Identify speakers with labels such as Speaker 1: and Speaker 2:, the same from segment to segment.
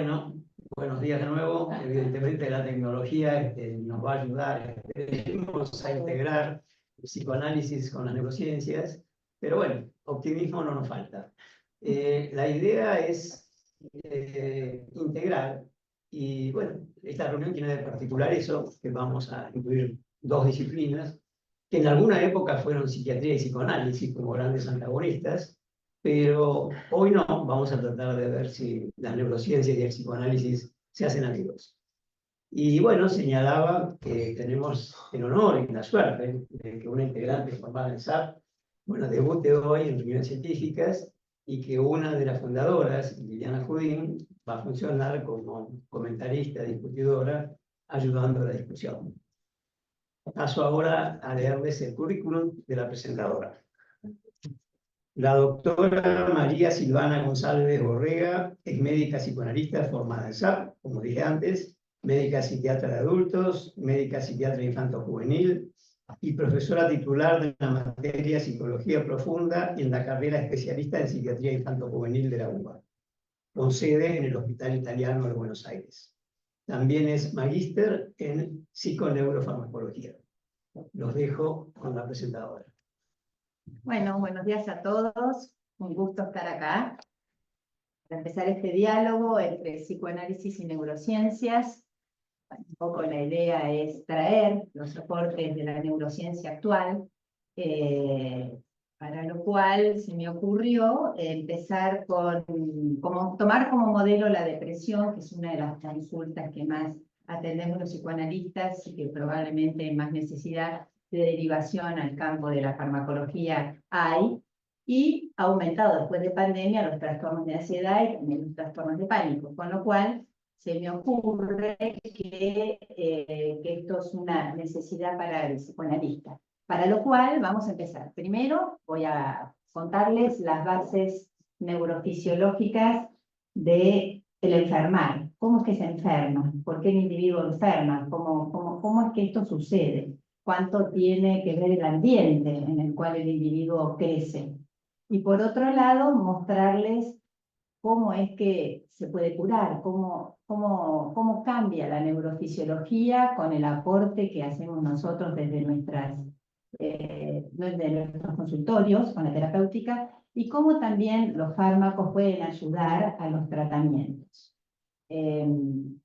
Speaker 1: Bueno, buenos días de nuevo. Evidentemente la tecnología nos va a ayudar a integrar el psicoanálisis con las neurociencias, pero bueno, optimismo no nos falta. La idea es integrar, y bueno, esta reunión tiene de particular eso, que vamos a incluir dos disciplinas, que en alguna época fueron psiquiatría y psicoanálisis como grandes antagonistas, pero hoy no, vamos a tratar de ver si las neurociencias y el psicoanálisis se hacen amigos. Y bueno, señalaba que tenemos el honor y la suerte de que una integrante formada en SAP, bueno, debute hoy en reuniones científicas y que una de las fundadoras, Liliana Judín, va a funcionar como comentarista, discutidora, ayudando a la discusión. Paso ahora a leerles el currículum de la presentadora. La doctora María Silvana González Borrega es médica psicoanalista formada en SAP, como dije antes, médica psiquiatra de adultos, médica psiquiatra infanto-juvenil y profesora titular de la materia Psicología Profunda en la carrera especialista en Psiquiatría Infanto-Juvenil de la UBA, con sede en el Hospital Italiano de Buenos Aires. También es magíster en psiconeurofarmacología. Los dejo con la presentadora.
Speaker 2: Bueno, buenos días a todos. Un gusto estar acá para empezar este diálogo entre psicoanálisis y neurociencias. Un poco la idea es traer los aportes de la neurociencia actual, para lo cual se me ocurrió empezar tomar como modelo la depresión, que es una de las consultas que más atendemos los psicoanalistas y que probablemente más necesidad de derivación al campo de la farmacología hay, y ha aumentado después de pandemia los trastornos de ansiedad y también los trastornos de pánico, con lo cual se me ocurre que esto es una necesidad para el psicoanalista. Para lo cual vamos a empezar. Primero voy a contarles las bases neurofisiológicas del enfermar. ¿Cómo es que se enferma? ¿Por qué el individuo enferma? ¿Cómo es que esto sucede? ¿Cuánto tiene que ver el ambiente en el cual el individuo crece? Y por otro lado, mostrarles cómo es que se puede curar, cómo cambia la neurofisiología con el aporte que hacemos nosotros desde nuestros consultorios con la terapéutica, y cómo también los fármacos pueden ayudar a los tratamientos.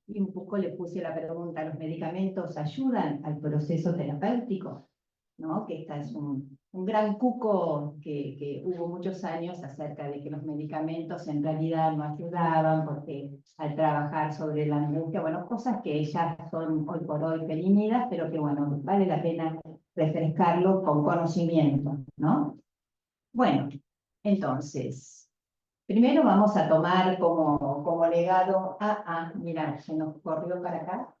Speaker 2: Y un poco le puse la pregunta, ¿los medicamentos ayudan al proceso terapéutico? ¿No? Que esta es un gran cuco que hubo muchos años acerca de que los medicamentos en realidad no ayudaban porque al trabajar sobre la angustia, bueno, cosas que ya son hoy por hoy perimidas, pero que bueno, vale la pena refrescarlo con conocimiento, ¿no? Bueno, entonces, primero vamos a tomar como legado, mira, se nos corrió para acá,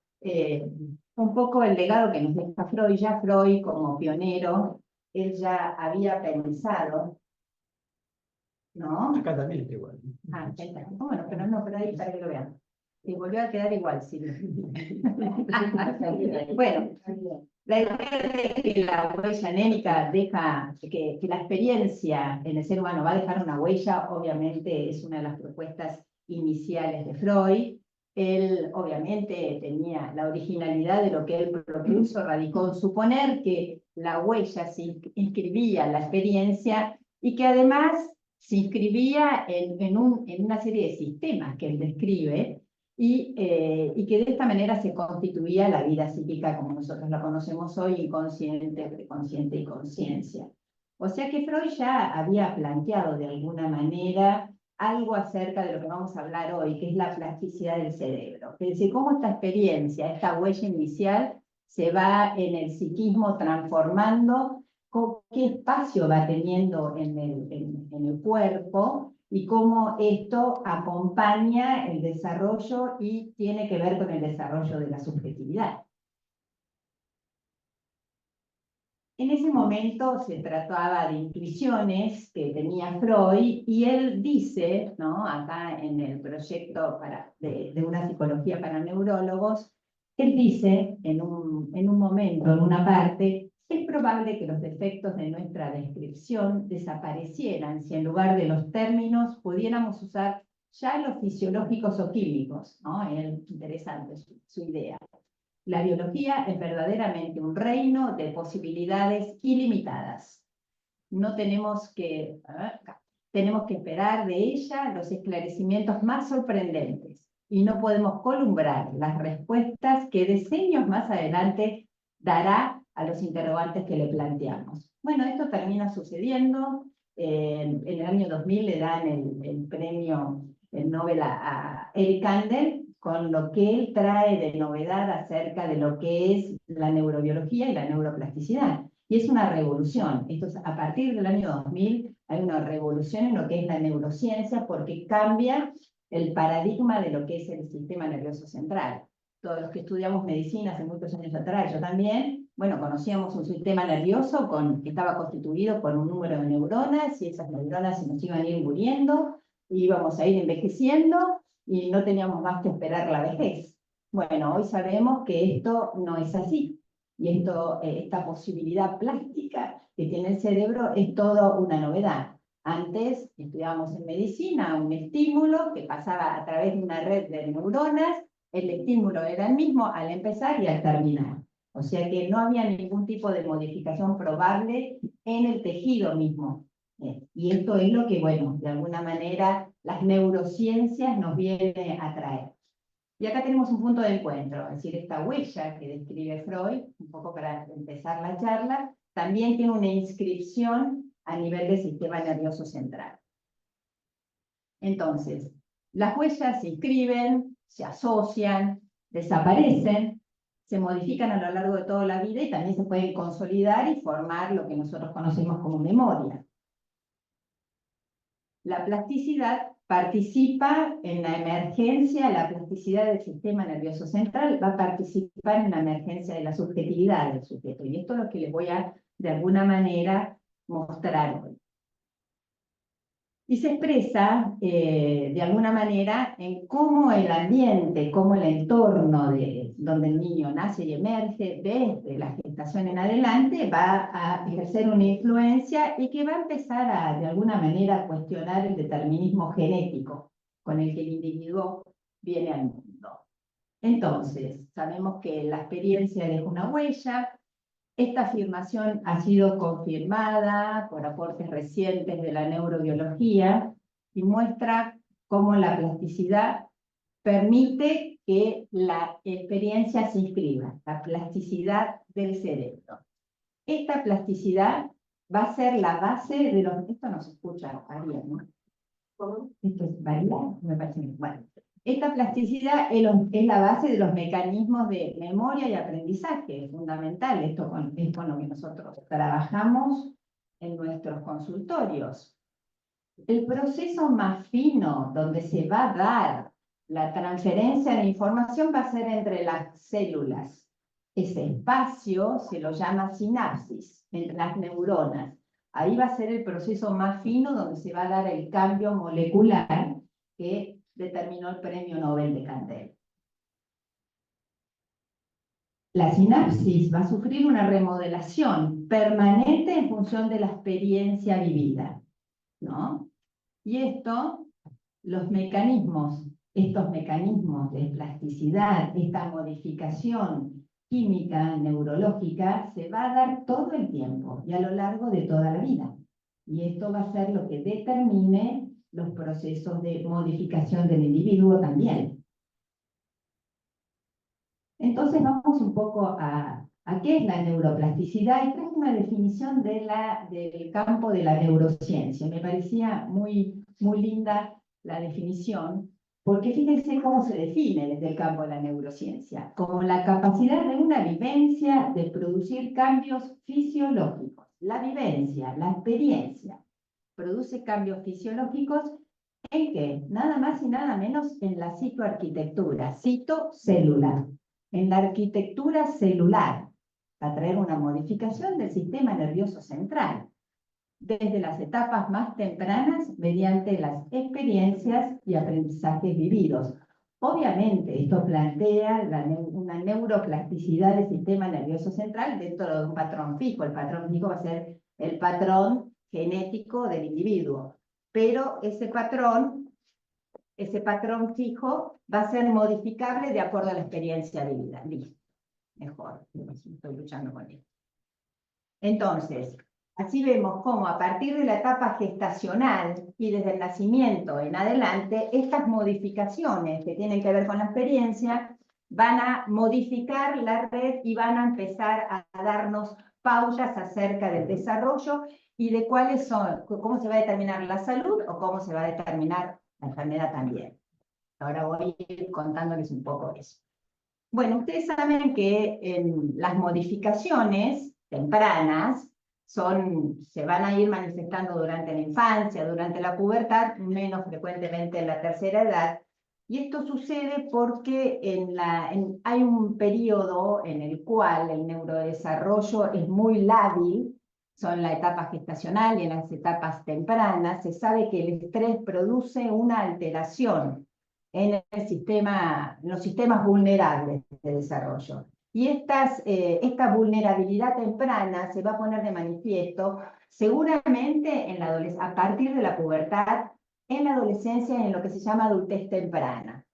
Speaker 2: un poco el legado que nos deja Freud. Ya Freud, como pionero, él ya había pensado, ¿no?
Speaker 1: Acá también está igual.
Speaker 2: Bueno, pero ahí para que lo vean. Y volvió a quedar igual, sí. Bueno, la idea de que la huella anémica deja, que la experiencia en el ser humano va a dejar una huella, obviamente es una de las propuestas iniciales de Freud. Él obviamente tenía la originalidad de lo que él propuso, radicó en suponer que la huella se inscribía en la experiencia y que además se inscribía en una serie de sistemas que él describe, y que de esta manera se constituía la vida psíquica como nosotros la conocemos hoy, inconsciente, preconsciente y conciencia. O sea que Freud ya había planteado de alguna manera algo acerca de lo que vamos a hablar hoy, que es la plasticidad del cerebro. Es decir, cómo esta experiencia, esta huella inicial, se va en el psiquismo transformando, qué espacio va teniendo en el cuerpo, y cómo esto acompaña el desarrollo y tiene que ver con el desarrollo de la subjetividad. En ese momento se trataba de intuiciones que tenía Freud, y él dice, ¿no?, acá en el proyecto de una psicología para neurólogos, él dice en un momento, en una parte, es probable que los defectos de nuestra descripción desaparecieran si en lugar de los términos pudiéramos usar ya los fisiológicos o químicos, ¿no? Es interesante su idea. La biología es verdaderamente un reino de posibilidades ilimitadas. No tenemos que esperar de ella los esclarecimientos más sorprendentes y no podemos columbrar las respuestas que decenios más adelante dará a los interrogantes que le planteamos. Bueno, esto termina sucediendo. En el año 2000 le dan el premio el Nobel a Eric Kandel, con lo que él trae de novedad acerca de lo que es la neurobiología y la neuroplasticidad. Y es una revolución. Entonces, a partir del año 2000 hay una revolución en lo que es la neurociencia porque cambia el paradigma de lo que es el sistema nervioso central. Todos los que estudiamos medicina hace muchos años atrás, yo también, bueno, conocíamos un sistema nervioso que estaba constituido por un número de neuronas y esas neuronas se nos iban a ir muriendo, íbamos a ir envejeciendo y no teníamos más que esperar la vejez. Bueno, hoy sabemos que esto no es así. Y esta posibilidad plástica que tiene el cerebro es toda una novedad. Antes estudiábamos en medicina un estímulo que pasaba a través de una red de neuronas, el estímulo era el mismo al empezar y al terminar. O sea que no había ningún tipo de modificación probable en el tejido mismo. Y esto es lo que, bueno, de alguna manera las neurociencias nos vienen a traer. Y acá tenemos un punto de encuentro, es decir, esta huella que describe Freud, un poco para empezar la charla, también tiene una inscripción a nivel del sistema nervioso central. Entonces, las huellas se inscriben, se asocian, desaparecen, se modifican a lo largo de toda la vida y también se pueden consolidar y formar lo que nosotros conocemos como memoria. La plasticidad participa en la emergencia, la plasticidad del sistema nervioso central va a participar en la emergencia de la subjetividad del sujeto. Y esto es lo que les voy a, de alguna manera, mostrar hoy. Y se expresa, de alguna manera, en cómo el ambiente, cómo el entorno donde el niño nace y emerge desde la gestación en adelante va a ejercer una influencia y que va a empezar a, de alguna manera, a cuestionar el determinismo genético con el que el individuo viene al mundo. Entonces, sabemos que la experiencia deja una huella. Esta afirmación ha sido confirmada por aportes recientes de la neurobiología y muestra cómo la plasticidad permite que la experiencia se inscriba, la plasticidad del cerebro. Esta plasticidad va a ser la base de los... Esto no se escucha, Ariel, ¿no? ¿Cómo? Esto es variable, me parece bien. Bueno, esta plasticidad es la base de los mecanismos de memoria y aprendizaje, es fundamental. Esto es con lo que nosotros trabajamos en nuestros consultorios. El proceso más fino donde se va a dar la transferencia de información va a ser entre las células. Ese espacio se lo llama sinapsis, entre las neuronas. Ahí va a ser el proceso más fino donde se va a dar el cambio molecular que determinó el premio Nobel de Kandel. La sinapsis va a sufrir una remodelación permanente en función de la experiencia vivida, ¿no? Y estos mecanismos de plasticidad, esta modificación química, neurológica, se va a dar todo el tiempo y a lo largo de toda la vida. Y esto va a ser lo que determine los procesos de modificación del individuo también. Entonces vamos un poco a qué es la neuroplasticidad y traje una definición del campo de la neurociencia. Me parecía muy linda la definición, porque fíjense cómo se define desde el campo de la neurociencia, como la capacidad de una vivencia de producir cambios fisiológicos. La vivencia, la experiencia, produce cambios fisiológicos ¿en qué? Nada más y nada menos en la citoarquitectura, citocelular. En la arquitectura celular, va a traer una modificación del sistema nervioso central, desde las etapas más tempranas mediante las experiencias y aprendizajes vividos. Obviamente, esto plantea una neuroplasticidad del sistema nervioso central dentro de un patrón fijo. El patrón fijo va a ser el patrón genético del individuo, pero ese patrón ese patrón fijo va a ser modificable de acuerdo a la experiencia de vida. Listo, mejor, estoy luchando con esto. Entonces, así vemos cómo a partir de la etapa gestacional y desde el nacimiento en adelante, estas modificaciones que tienen que ver con la experiencia van a modificar la red y van a empezar a darnos pautas acerca del desarrollo y de cuáles son, cómo se va a determinar la salud o cómo se va a determinar la enfermedad también. Ahora voy a ir contándoles un poco eso. Bueno, ustedes saben que las modificaciones tempranas se van a ir manifestando durante la infancia, durante la pubertad, menos frecuentemente en la tercera edad. Y esto sucede porque hay un periodo en el cual el neurodesarrollo es muy lábil, son la etapa gestacional y en las etapas tempranas. Se sabe que el estrés produce una alteración en los sistemas vulnerables de desarrollo. Y esta vulnerabilidad temprana se va a poner de manifiesto seguramente a partir de la pubertad, en la adolescencia y en lo que se llama adultez temprana.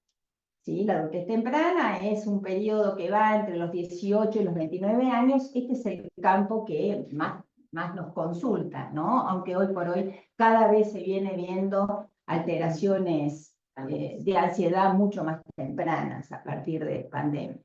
Speaker 2: ¿Sí? La adultez temprana es un periodo que va entre los 18 y los 29 años. Este es el campo que más nos consulta, ¿no? Aunque hoy por hoy cada vez se viene viendo alteraciones de ansiedad mucho más tempranas a partir de pandemia.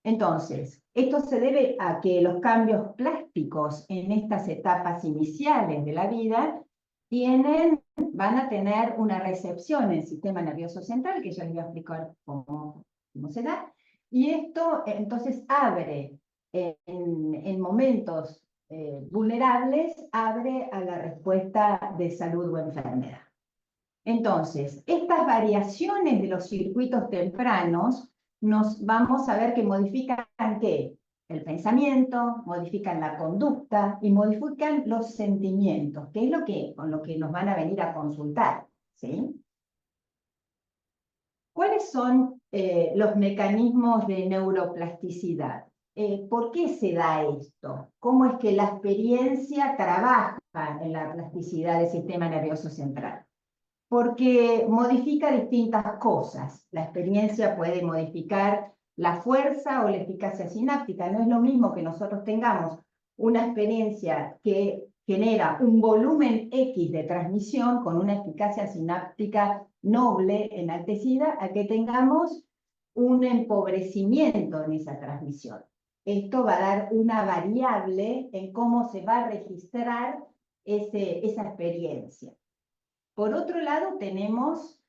Speaker 2: Entonces, esto se debe a que los cambios plásticos en estas etapas iniciales de la vida van a tener una recepción en el sistema nervioso central, que ya les voy a explicar cómo se da, y esto entonces abre en momentos vulnerables, abre a la respuesta de salud o enfermedad. Entonces, estas variaciones de los circuitos tempranos vamos a ver que modifican ¿qué? El pensamiento, modifican la conducta y modifican los sentimientos, que es con lo que nos van a venir a consultar, ¿sí? ¿Cuáles son los mecanismos de neuroplasticidad? ¿Por qué se da esto? ¿Cómo es que la experiencia trabaja en la plasticidad del sistema nervioso central? Porque modifica distintas cosas. La experiencia puede modificar la fuerza o la eficacia sináptica. No es lo mismo que nosotros tengamos una experiencia que genera un volumen X de transmisión con una eficacia sináptica noble, enaltecida, a que tengamos un empobrecimiento en esa transmisión. Esto va a dar una variable en cómo se va a registrar esa experiencia. Por otro lado, tenemos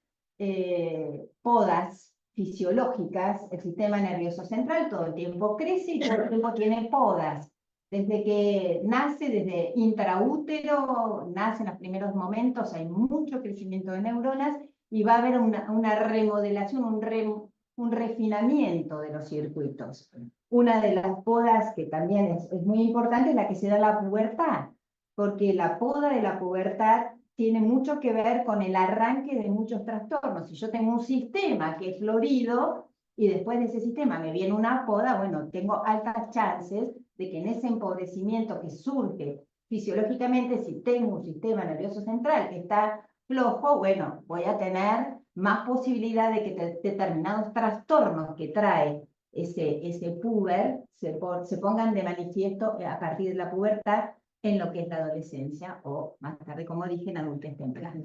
Speaker 2: podas fisiológicas. El sistema nervioso central todo el tiempo crece y todo el tiempo tiene podas. Desde que nace, desde intraútero, nace en los primeros momentos, hay mucho crecimiento de neuronas y va a haber una remodelación, un refinamiento de los circuitos. Una de las podas que también es muy importante es la que se da en la pubertad, porque la poda de la pubertad tiene mucho que ver con el arranque de muchos trastornos. Si yo tengo un sistema que es florido y después de ese sistema me viene una poda, bueno, tengo altas chances de que en ese empobrecimiento que surge fisiológicamente, si tengo un sistema nervioso central que está flojo, bueno, voy a tener más posibilidad de que determinados trastornos que trae ese puber se pongan de manifiesto a partir de la pubertad en lo que es la adolescencia o más tarde, como dije, en adultez temprana.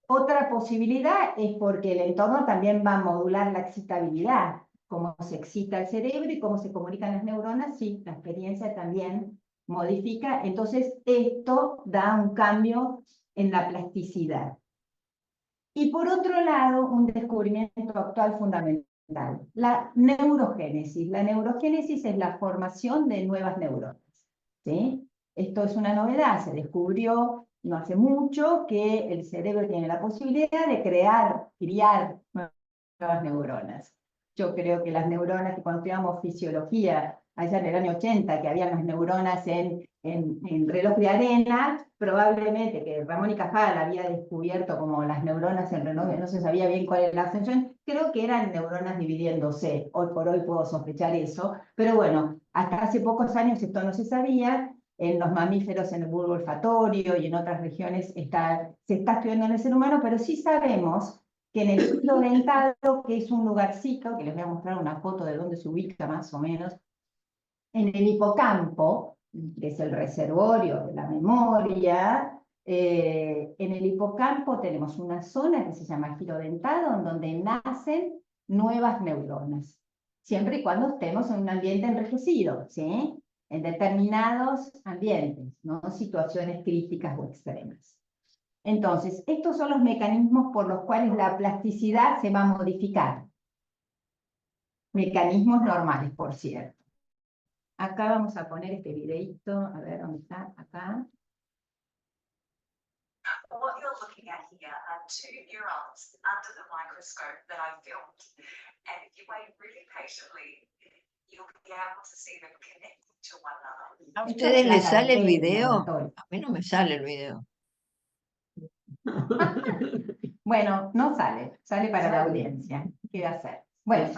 Speaker 2: Otra posibilidad es porque el entorno también va a modular la excitabilidad, cómo se excita el cerebro y cómo se comunican las neuronas, sí, la experiencia también modifica, entonces esto da un cambio en la plasticidad. Y por otro lado, un descubrimiento actual fundamental, la neurogénesis. La neurogénesis es la formación de nuevas neuronas, ¿sí? Esto es una novedad, se descubrió no hace mucho que el cerebro tiene la posibilidad de criar nuevas neuronas. Yo creo que las neuronas, que cuando estudiamos fisiología, allá en el año 80, que habían las neuronas en reloj de arena, probablemente que Ramón y Cajal había descubierto como las neuronas en reloj, no se sabía bien cuál era la función, creo que eran neuronas dividiéndose, hoy por hoy puedo sospechar eso, pero bueno, hasta hace pocos años esto no se sabía. En los mamíferos, en el bulbo olfatorio y en otras regiones se está estudiando en el ser humano, pero sí sabemos que en el hilo dentado, que es un lugarcito, que les voy a mostrar una foto de dónde se ubica más o menos, en el hipocampo, que es el reservorio de la memoria, en el hipocampo tenemos una zona que se llama giro dentado, en donde nacen nuevas neuronas, siempre y cuando estemos en un ambiente enriquecido, ¿sí? En determinados ambientes, no situaciones críticas o extremas. Entonces, estos son los mecanismos por los cuales la plasticidad se va a modificar. Mecanismos normales, por cierto. Acá vamos a poner este videito, a ver dónde está, acá.
Speaker 3: What you're looking at here are two neurons under the microscope that I filmed. And if you wait really patiently, you'll be able to see them connecting to one another.
Speaker 4: ¿A
Speaker 2: Esto
Speaker 4: ustedes
Speaker 2: es la
Speaker 4: les sale el
Speaker 2: carpeta
Speaker 4: video?
Speaker 2: laboratorio.
Speaker 4: A mí no me sale el video.
Speaker 2: Bueno, no sale, sale para la audiencia. ¿Qué va a hacer? Bueno,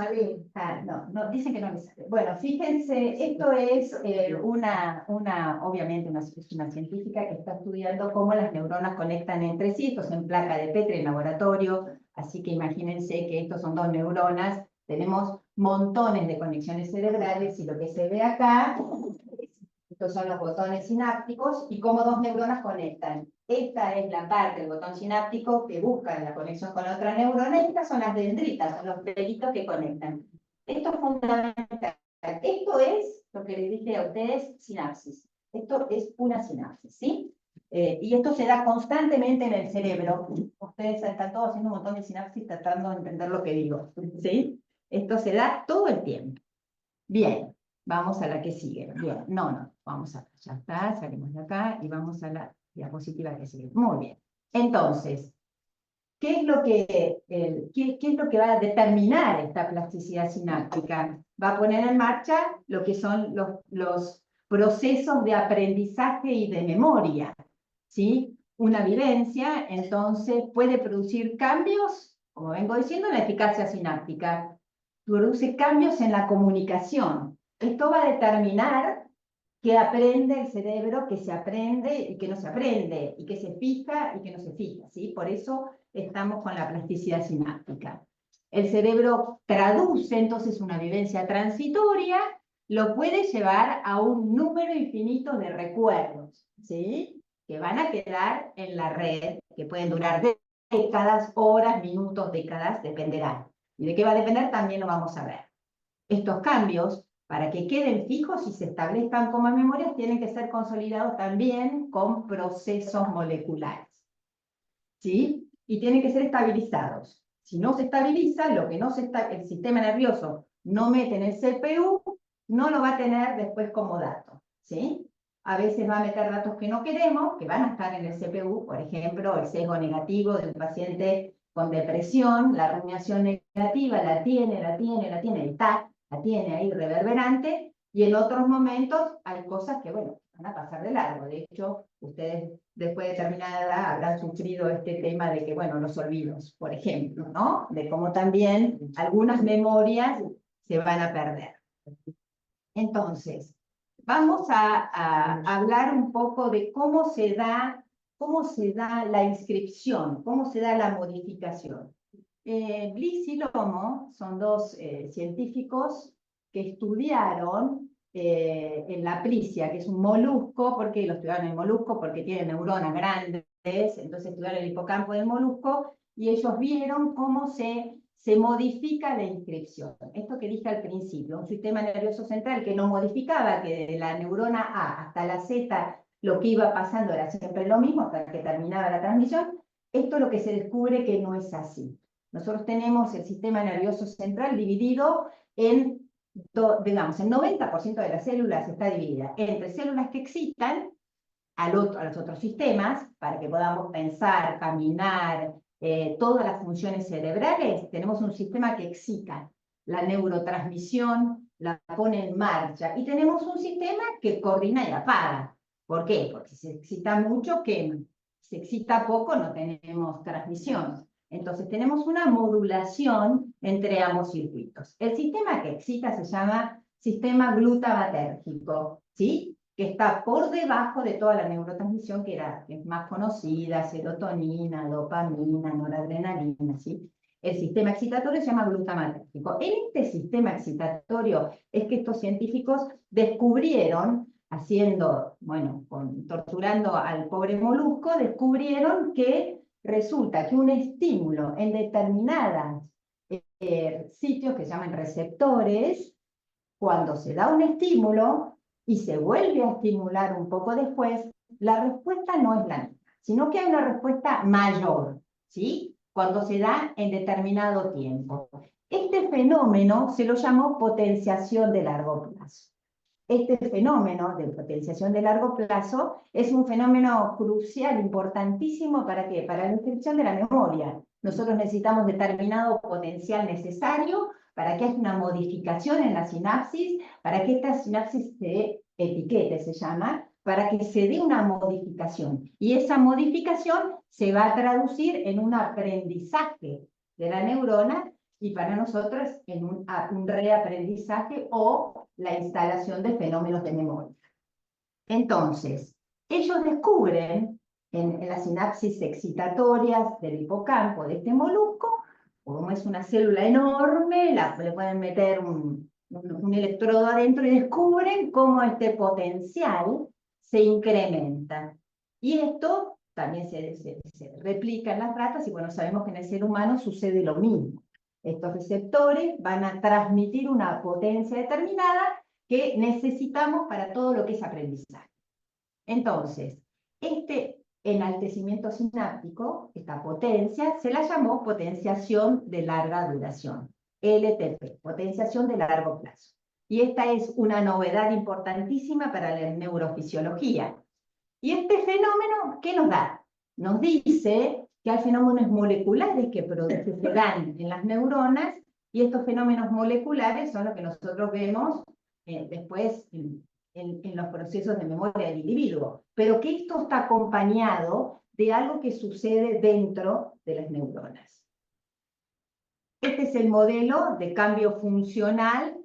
Speaker 2: no, dicen que no le sale. Bueno, fíjense, esto es obviamente es una científica que está estudiando cómo las neuronas conectan entre sí. Esto es en placa de Petri en laboratorio, así que imagínense que estos son dos neuronas. Tenemos montones de conexiones cerebrales y lo que se ve acá, estos son los botones sinápticos y cómo dos neuronas conectan. Esta es la parte del botón sináptico que busca la conexión con la otra neurona, y estas son las dendritas, son los pelitos que conectan. Esto es fundamental. Esto es lo que les dije a ustedes, sinapsis. Esto es una sinapsis, ¿sí? Y esto se da constantemente en el cerebro. Ustedes están todos haciendo un montón de sinapsis tratando de entender lo que digo, ¿sí? Esto se da todo el tiempo. Bien, vamos a la que sigue. Bien, no, vamos a, ya está, salimos de acá y vamos a la diapositiva que sigue. Muy bien. Entonces, ¿qué es lo que va a determinar esta plasticidad sináptica? Va a poner en marcha lo que son los procesos de aprendizaje y de memoria, ¿sí? Una vivencia, entonces, puede producir cambios, como vengo diciendo, en la eficacia sináptica. Produce cambios en la comunicación. Esto va a determinar qué aprende el cerebro, qué se aprende y qué no se aprende, y qué se fija y qué no se fija, ¿sí? Por eso estamos con la plasticidad sináptica. El cerebro traduce entonces una vivencia transitoria, lo puede llevar a un número infinito de recuerdos, ¿sí? Que van a quedar en la red, que pueden durar décadas, horas, minutos, décadas, dependerá. Y de qué va a depender también lo vamos a ver. Estos cambios, para que queden fijos y se establezcan como memorias, tienen que ser consolidados también con procesos moleculares, ¿sí? Y tienen que ser estabilizados. Si no se estabiliza, el sistema nervioso no mete en el CPU, no lo va a tener después como dato, ¿sí? A veces va a meter datos que no queremos, que van a estar en el CPU, por ejemplo, el sesgo negativo del paciente con depresión, la rumiación negativa, la tiene, la tiene ahí reverberante, y en otros momentos hay cosas que, bueno, van a pasar de largo. De hecho, ustedes después de determinada edad habrán sufrido este tema de que, bueno, los olvidos, por ejemplo, ¿no? De cómo también algunas memorias se van a perder. Entonces, vamos a hablar un poco de cómo se da la inscripción, cómo se da la modificación. Bliss y Lomo son dos científicos que estudiaron en la pricia, que es un molusco. ¿Por qué lo estudiaron en el molusco? Porque tiene neuronas grandes, entonces estudiaron el hipocampo del molusco, y ellos vieron cómo se modifica la inscripción. Esto que dije al principio, un sistema nervioso central que no modificaba, que de la neurona A hasta la Z lo que iba pasando era siempre lo mismo hasta que terminaba la transmisión. Esto es lo que se descubre que no es así. Nosotros tenemos el sistema nervioso central dividido en, digamos, el 90% de las células está dividida entre células que excitan a los otros sistemas, para que podamos pensar, caminar, todas las funciones cerebrales. Tenemos un sistema que excita la neurotransmisión, la pone en marcha, y tenemos un sistema que coordina y apaga. ¿Por qué? Porque si se excita mucho, quema. Si se excita poco, no tenemos transmisión. Entonces tenemos una modulación entre ambos circuitos. El sistema que excita se llama sistema glutamatérgico, ¿sí? Que está por debajo de toda la neurotransmisión que es más conocida, serotonina, dopamina, noradrenalina, ¿sí? El sistema excitatorio se llama glutamatérgico. En este sistema excitatorio es que estos científicos descubrieron, torturando al pobre molusco, descubrieron que resulta que un estímulo en determinados sitios que se llaman receptores, cuando se da un estímulo y se vuelve a estimular un poco después, la respuesta no es la misma, sino que hay una respuesta mayor, ¿sí? Cuando se da en determinado tiempo. Este fenómeno se lo llamó potenciación de largo plazo. Este fenómeno de potenciación de largo plazo es un fenómeno crucial, importantísimo, ¿para qué? Para la inscripción de la memoria. Nosotros necesitamos determinado potencial necesario para que haya una modificación en la sinapsis, para que esta sinapsis se etiquete, se llama, para que se dé una modificación. Y esa modificación se va a traducir en un aprendizaje de la neurona y para nosotros en un reaprendizaje o la instalación de fenómenos de memoria. Entonces, ellos descubren en las sinapsis excitatorias del hipocampo de este molusco, como es una célula enorme, le pueden meter un electrodo adentro y descubren cómo este potencial se incrementa. Y esto también se replica en las ratas, y bueno, sabemos que en el ser humano sucede lo mismo. Estos receptores van a transmitir una potencia determinada que necesitamos para todo lo que es aprendizaje. Entonces, este enaltecimiento sináptico, esta potencia, se la llamó potenciación de larga duración, LTP, potenciación de largo plazo. Y esta es una novedad importantísima para la neurofisiología. Y este fenómeno, ¿qué nos da? Nos dice que hay fenómenos moleculares que se dan en las neuronas, y estos fenómenos moleculares son los que nosotros vemos después en los procesos de memoria del individuo, pero que esto está acompañado de algo que sucede dentro de las neuronas. Este es el modelo de cambio funcional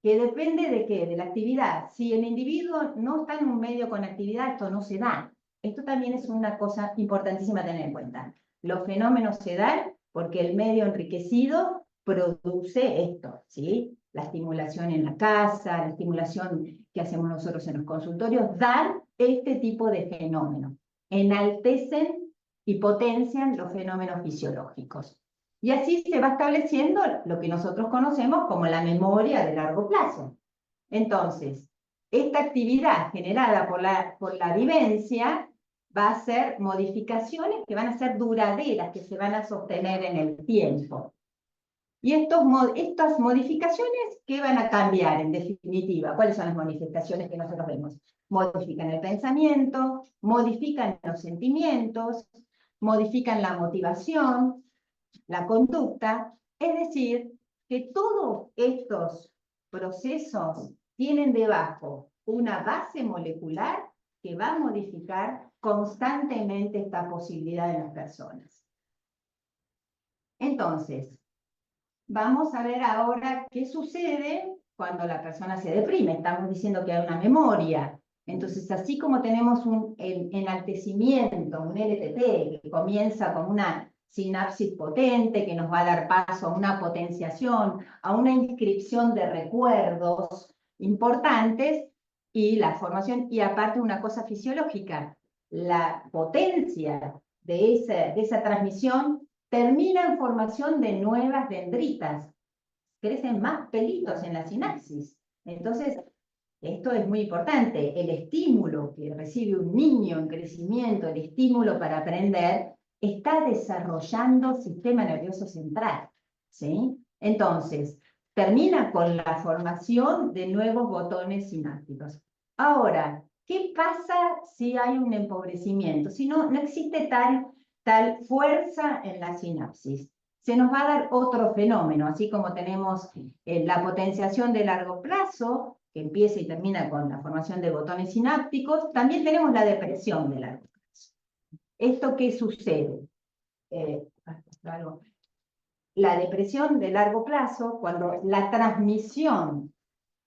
Speaker 2: que depende de qué, de la actividad. Si el individuo no está en un medio con actividad, esto no se da. Esto también es una cosa importantísima a tener en cuenta. Los fenómenos se dan porque el medio enriquecido produce esto, ¿sí? La estimulación en la casa, la estimulación que hacemos nosotros en los consultorios, dan este tipo de fenómenos. Enaltecen y potencian los fenómenos fisiológicos. Y así se va estableciendo lo que nosotros conocemos como la memoria de largo plazo. Entonces, esta actividad generada por la vivencia va a ser modificaciones que van a ser duraderas, que se van a sostener en el tiempo. Y estas modificaciones, ¿qué van a cambiar en definitiva? ¿Cuáles son las modificaciones que nosotros vemos? Modifican el pensamiento, modifican los sentimientos, modifican la motivación, la conducta, es decir, que todos estos procesos tienen debajo una base molecular que va a modificar constantemente esta posibilidad en las personas. Entonces, vamos a ver ahora qué sucede cuando la persona se deprime. Estamos diciendo que hay una memoria. Entonces, así como tenemos un enaltecimiento, un LTP, que comienza con una sinapsis potente, que nos va a dar paso a una potenciación, a una inscripción de recuerdos importantes, y la formación, y aparte una cosa fisiológica, la potencia de esa transmisión termina en formación de nuevas dendritas, crecen más pelitos en la sinapsis. Entonces, esto es muy importante, el estímulo que recibe un niño en crecimiento, el estímulo para aprender, está desarrollando el sistema nervioso central, ¿sí? Entonces, termina con la formación de nuevos botones sinápticos. Ahora, ¿qué pasa si hay un empobrecimiento? Si no existe tal fuerza en la sinapsis. Se nos va a dar otro fenómeno, así como tenemos la potenciación de largo plazo, que empieza y termina con la formación de botones sinápticos, también tenemos la depresión de largo plazo. ¿Esto qué sucede? La depresión de largo plazo, cuando la transmisión,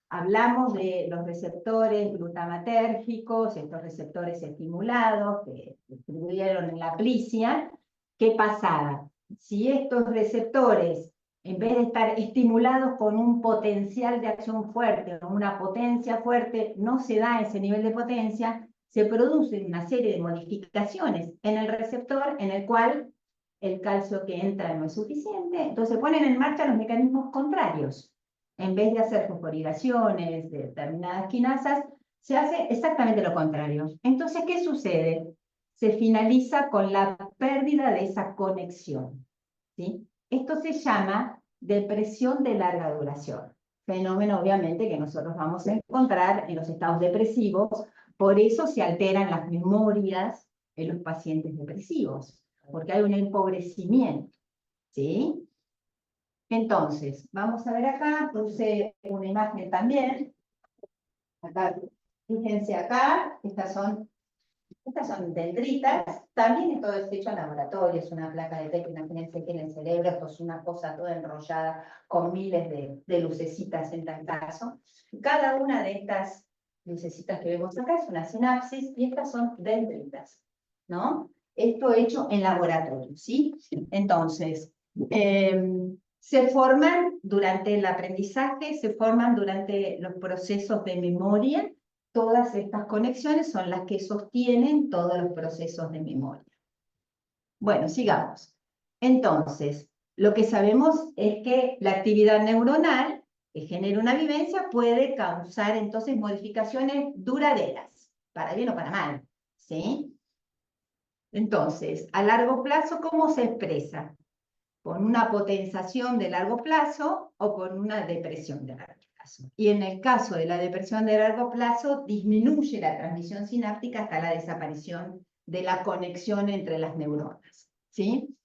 Speaker 2: hablamos de los receptores glutamatérgicos, estos receptores estimulados que distribuyeron en la plicia, ¿qué pasaba? si estos receptores, en vez de estar estimulados con un potencial de acción fuerte o una potencia fuerte, no se da ese nivel de potencia, se producen una serie de modificaciones en el receptor en el cual el calcio que entra no es suficiente, entonces se ponen en marcha los mecanismos contrarios. En vez de hacer fosforilaciones de determinadas quinasas, se hace exactamente lo contrario. Entonces, ¿qué sucede? Se finaliza con la pérdida de esa conexión, ¿sí? Esto se llama depresión de larga duración. Fenómeno, obviamente, que nosotros vamos a encontrar en los estados depresivos, por eso se alteran las memorias en los pacientes depresivos, porque hay un empobrecimiento, ¿sí? Entonces, vamos a ver acá, puse una imagen también. Acá, fíjense acá, estas son dendritas. También todo es hecho en laboratorio, es una placa de PET, imagínense que en el cerebro esto es una cosa toda enrollada con miles de lucecitas en tal caso. Cada una de estas lucecitas que vemos acá es una sinapsis y estas son dendritas, ¿no? Esto hecho en laboratorio, ¿sí? Entonces, se forman durante el aprendizaje, se forman durante los procesos de memoria. Todas estas conexiones son las que sostienen todos los procesos de memoria. Bueno, sigamos. Entonces, lo que sabemos es que la actividad neuronal que genera una vivencia puede causar entonces modificaciones duraderas, para bien o para mal, ¿sí? Entonces, a largo plazo, ¿cómo se expresa? ¿Con una potenciación de largo plazo o con una depresión de largo plazo? Y en el caso de la depresión de largo plazo, disminuye la transmisión sináptica hasta la desaparición de la conexión entre las neuronas, ¿sí?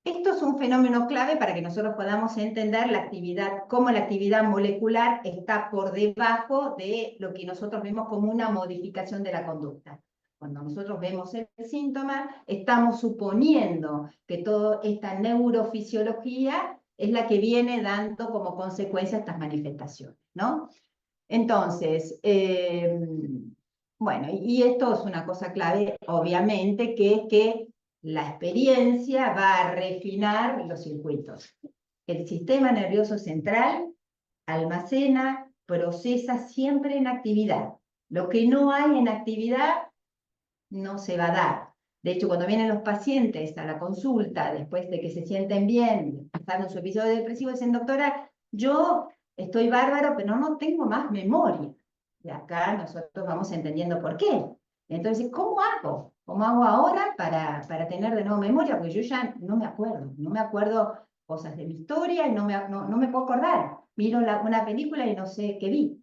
Speaker 2: Esto es un fenómeno clave para que nosotros podamos entender la actividad, cómo la actividad molecular está por debajo de lo que nosotros vemos como una modificación de la conducta. Cuando nosotros vemos el síntoma, estamos suponiendo que toda esta neurofisiología es la que viene dando como consecuencia estas manifestaciones, ¿no? Entonces, bueno, y esto es una cosa clave, obviamente, que es que la experiencia va a refinar los circuitos. El sistema nervioso central almacena, procesa siempre en actividad. Lo que no hay en actividad no se va a dar. De hecho, cuando vienen los pacientes a la consulta, después de que se sienten bien, pasaron su episodio depresivo, dicen, doctora, yo estoy bárbaro, pero no tengo más memoria. Y acá nosotros vamos entendiendo por qué. Entonces, ¿cómo hago? ¿Cómo hago ahora para tener de nuevo memoria? Porque yo ya no me acuerdo cosas de mi historia y no me puedo acordar. Miro una película y no sé qué vi.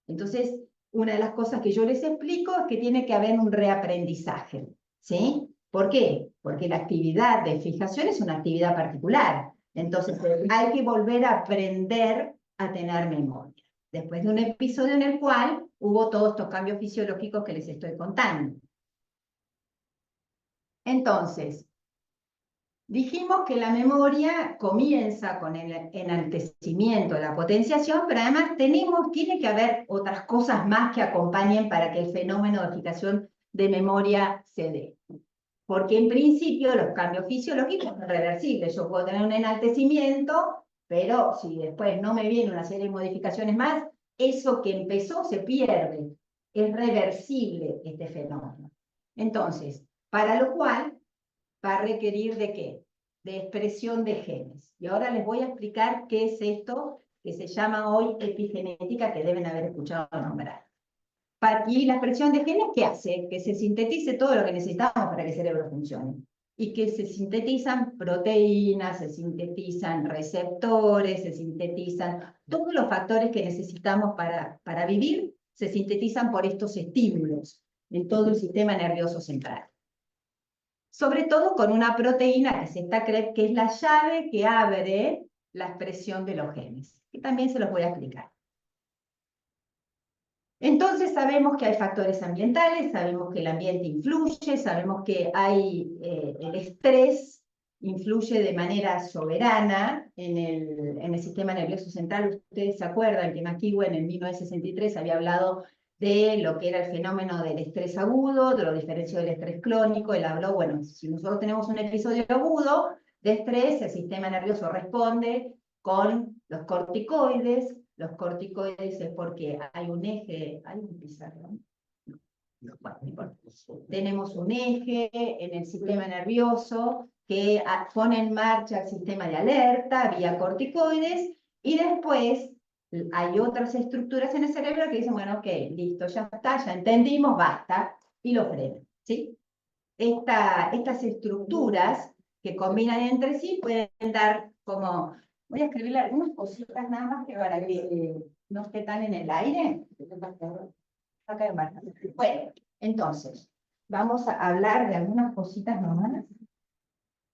Speaker 2: Entonces, una de las cosas que yo les explico es que tiene que haber un reaprendizaje, ¿sí? ¿Por qué? Porque la actividad de fijación es una actividad particular. Entonces, hay que volver a aprender a tener memoria. Después de un episodio en el cual hubo todos estos cambios fisiológicos que les estoy contando. Entonces, dijimos que la memoria comienza con el enaltecimiento, la potenciación, pero además tiene que haber otras cosas más que acompañen para que el fenómeno de fijación de memoria se dé. Porque en principio los cambios fisiológicos son reversibles. Yo puedo tener un enaltecimiento, pero si después no me viene una serie de modificaciones más, eso que empezó se pierde. Es reversible este fenómeno. Entonces, para lo cual va a requerir ¿de qué? De expresión de genes. Y ahora les voy a explicar qué es esto que se llama hoy epigenética, que deben haber escuchado nombrar. Y la expresión de genes, ¿qué hace? Que se sintetice todo lo que necesitamos para que el cerebro funcione. Y que se sintetizan proteínas, se sintetizan receptores, se sintetizan todos los factores que necesitamos para vivir, se sintetizan por estos estímulos en todo el sistema nervioso central. Sobre todo con una proteína que se está creyendo que es la llave que abre la expresión de los genes, que también se los voy a explicar. Entonces sabemos que hay factores ambientales, sabemos que el ambiente influye, sabemos que hay el estrés influye de manera soberana en el sistema nervioso central. Ustedes se acuerdan que McEwen en 1963 había hablado de lo que era el fenómeno del estrés agudo, de lo diferencio del estrés crónico. Él habló, bueno, si nosotros tenemos un episodio agudo, de estrés, el sistema nervioso responde con los corticoides. Los corticoides es porque hay un eje, hay un pizarrón. No, bueno, no importa. Tenemos un eje en el sistema nervioso que pone en marcha el sistema de alerta vía corticoides, y después hay otras estructuras en el cerebro que dicen, bueno, ok, listo, ya está, ya entendimos, basta, y lo frenan, ¿sí? Estas estructuras que combinan entre sí pueden dar como, voy a escribirle algunas cositas nada más que para que no esté tan en el aire. Bueno, entonces, vamos a hablar de algunas cositas nomás.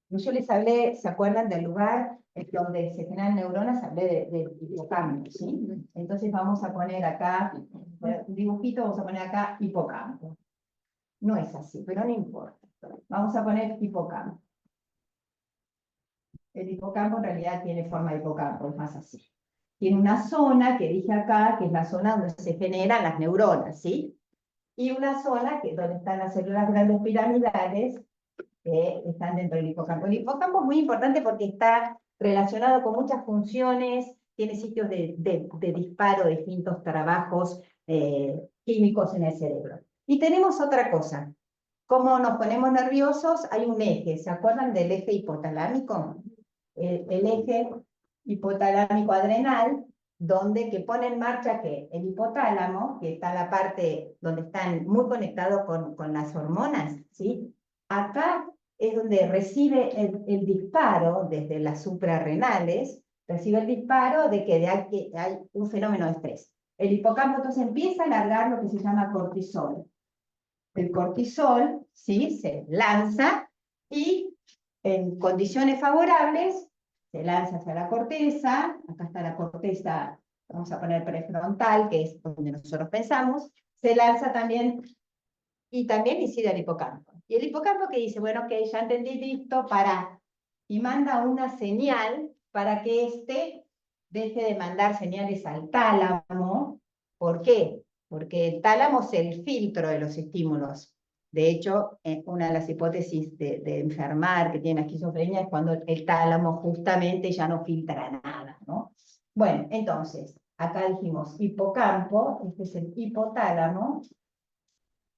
Speaker 2: Yo les hablé, ¿se acuerdan del lugar donde se generan neuronas? Hablé del hipocampo, ¿sí? Entonces vamos a poner acá, un dibujito, vamos a poner acá hipocampo. No es así, pero no importa. Vamos a poner hipocampo. El hipocampo en realidad tiene forma de hipocampo, es más así. Tiene una zona que dije acá, que es la zona donde se generan las neuronas, ¿sí? Y una zona que donde están las células grandes piramidales, que están dentro del hipocampo. El hipocampo es muy importante porque está relacionado con muchas funciones, tiene sitios de disparo de distintos trabajos químicos en el cerebro. Y tenemos otra cosa. Como nos ponemos nerviosos, hay un eje. ¿Se acuerdan del eje hipotalámico? El eje hipotalámico adrenal, que pone en marcha que el hipotálamo, que está la parte donde están muy conectados con las hormonas, ¿sí? Acá es donde recibe el disparo desde las suprarrenales, recibe el disparo de que hay un fenómeno de estrés. El hipocampo entonces empieza a largar lo que se llama cortisol. El cortisol, ¿sí?, se lanza y en condiciones favorables se lanza hacia la corteza. Acá está la corteza, vamos a poner prefrontal, que es donde nosotros pensamos. Se lanza también y también incide al hipocampo. Y el hipocampo que dice, bueno, ok, ya entendí, listo, para, y manda una señal para que éste deje de mandar señales al tálamo. ¿Por qué? Porque el tálamo es el filtro de los estímulos. De hecho, una de las hipótesis de enfermar que tiene esquizofrenia es cuando el tálamo justamente ya no filtra nada, ¿no? Bueno, entonces, acá dijimos hipocampo, este es el hipotálamo.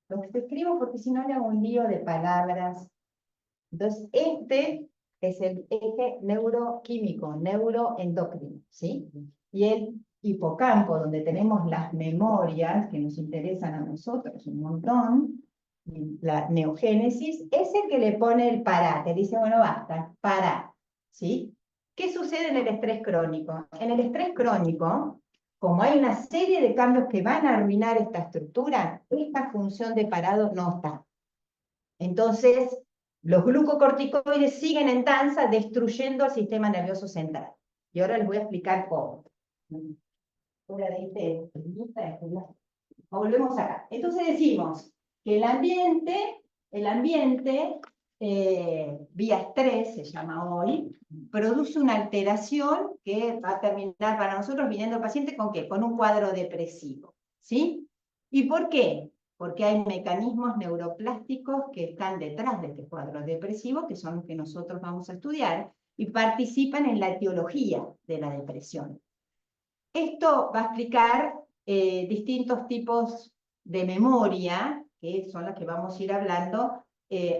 Speaker 2: Lo que te escribo porque si no le hago un lío de palabras. Entonces, este es el eje neuroquímico, neuroendocrino, ¿sí? Y el hipocampo, donde tenemos las memorias que nos interesan a nosotros un montón, la neogénesis, es el que le pone el pará, que dice, bueno, basta, pará, ¿sí? ¿Qué sucede en el estrés crónico? En el estrés crónico, como hay una serie de cambios que van a arruinar esta estructura, esta función de parado no está. Entonces, los glucocorticoides siguen en danza destruyendo el sistema nervioso central. Y ahora les voy a explicar cómo. Volvemos acá. Entonces decimos que el ambiente vía estrés, se llama hoy, produce una alteración que va a terminar para nosotros viniendo el paciente ¿con qué? Con un cuadro depresivo, ¿sí? ¿Y por qué? Porque hay mecanismos neuroplásticos que están detrás de este cuadro depresivo, que son los que nosotros vamos a estudiar, y participan en la etiología de la depresión. Esto va a explicar distintos tipos de memoria, que son las que vamos a ir hablando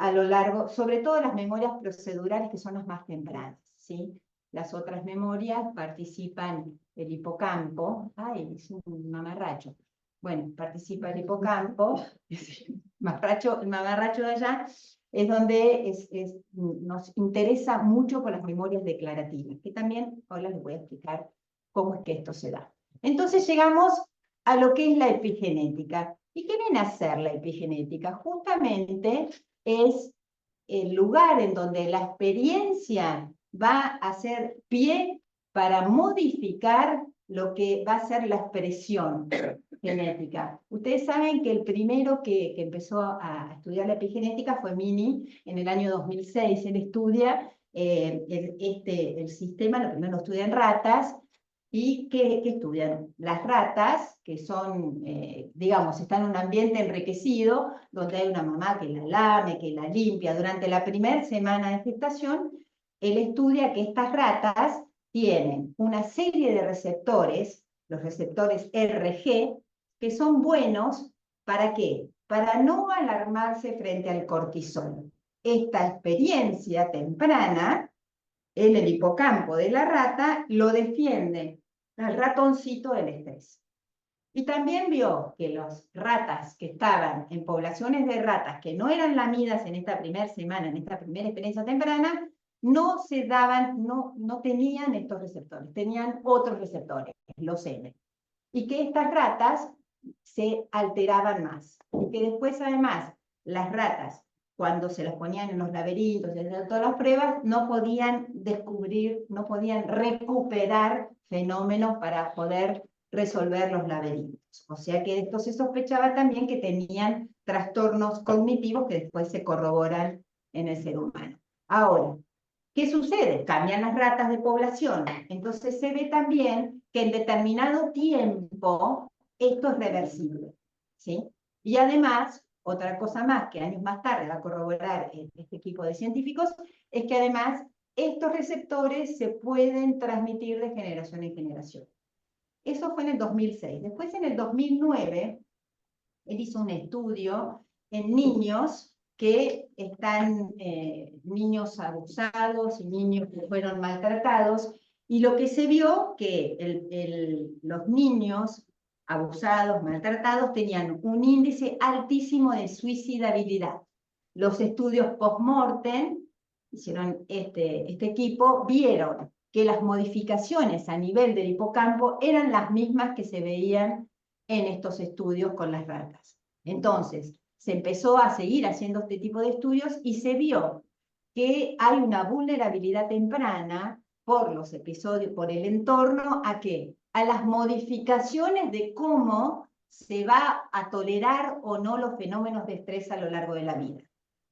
Speaker 2: a lo largo, sobre todo las memorias procedurales, que son las más tempranas, ¿sí? Las otras memorias participan el hipocampo. Ay, es un mamarracho. Bueno, participa el hipocampo, el mamarracho de allá, es donde nos interesa mucho por las memorias declarativas, que también ahora les voy a explicar cómo es que esto se da. Entonces llegamos a lo que es la epigenética. ¿Y qué viene a ser la epigenética? Justamente es el lugar en donde la experiencia va a hacer pie para modificar lo que va a ser la expresión genética. Ustedes saben que el primero que empezó a estudiar la epigenética fue Mini en el año 2006. Él estudia el sistema, lo primero lo estudia en ratas. ¿Y qué estudian? Las ratas, que son, digamos, están en un ambiente enriquecido, donde hay una mamá que la lame, que la limpia durante la primera semana de gestación, él estudia que estas ratas tienen una serie de receptores, los receptores RG, que son buenos, ¿para qué? Para no alarmarse frente al cortisol. Esta experiencia temprana en el hipocampo de la rata lo defiende al ratoncito del estrés. Y también vio que las ratas que estaban en poblaciones de ratas que no eran lamidas en esta primera semana, en esta primera experiencia temprana, no se daban, no tenían estos receptores, tenían otros receptores, los N. Y que estas ratas se alteraban más. Y que después, además, las ratas, cuando se las ponían en los laberintos, en todas las pruebas, no podían descubrir, no podían recuperar fenómenos para poder resolver los laberintos. O sea que esto se sospechaba también que tenían trastornos cognitivos que después se corroboran en el ser humano. Ahora, ¿qué sucede? Cambian las ratas de población. Entonces se ve también que en determinado tiempo esto es reversible, ¿sí? Y además, otra cosa más que años más tarde va a corroborar este equipo de científicos, es que además estos receptores se pueden transmitir de generación en generación. Eso fue en el 2006. Después, en el 2009, él hizo un estudio en niños que están, niños abusados y niños que fueron maltratados, y lo que se vio que los niños abusados, maltratados, tenían un índice altísimo de suicidabilidad. Los estudios post-mortem, hicieron este equipo, vieron que las modificaciones a nivel del hipocampo eran las mismas que se veían en estos estudios con las ratas. Entonces, se empezó a seguir haciendo este tipo de estudios y se vio que hay una vulnerabilidad temprana por los episodios, por el entorno, ¿a qué? A las modificaciones de cómo se va a tolerar o no los fenómenos de estrés a lo largo de la vida.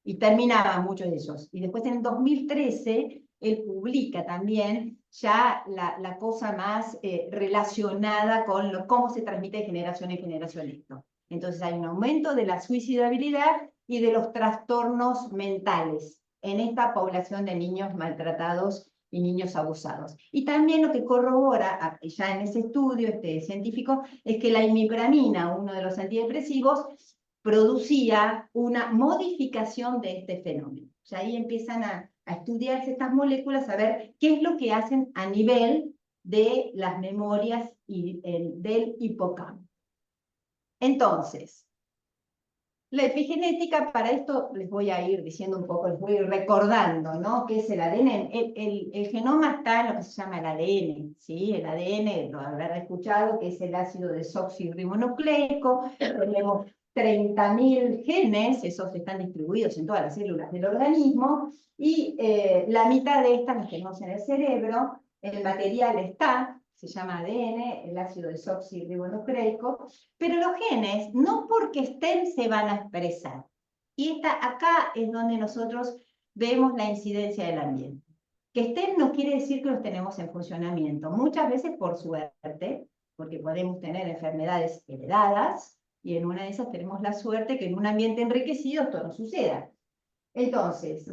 Speaker 2: Y terminaban muchos de ellos. Y después en el 2013, él publica también ya la cosa más relacionada con cómo se transmite de generación en generación esto. Entonces hay un aumento de la suicidabilidad y de los trastornos mentales en esta población de niños maltratados y niños abusados. Y también lo que corrobora, ya en ese estudio científico, es que la imipramina, uno de los antidepresivos, producía una modificación de este fenómeno. Ya ahí empiezan a estudiarse estas moléculas, a ver qué es lo que hacen a nivel de las memorias y del hipocampo. Entonces, la epigenética, para esto les voy a ir diciendo un poco, les voy a ir recordando, ¿no? ¿Qué es el ADN? El genoma está en lo que se llama el ADN, ¿sí? El ADN, lo habrán escuchado, que es el ácido desoxirribonucleico. Tenemos 30.000 genes, esos están distribuidos en todas las células del organismo, y la mitad de estas las tenemos en el cerebro. El material está, se llama ADN, el ácido desoxirribonucleico, pero los genes, no porque estén, se van a expresar. Y acá es donde nosotros vemos la incidencia del ambiente. Que estén no quiere decir que los tenemos en funcionamiento. Muchas veces por suerte, porque podemos tener enfermedades heredadas, y en una de esas tenemos la suerte que en un ambiente enriquecido esto no suceda. Entonces,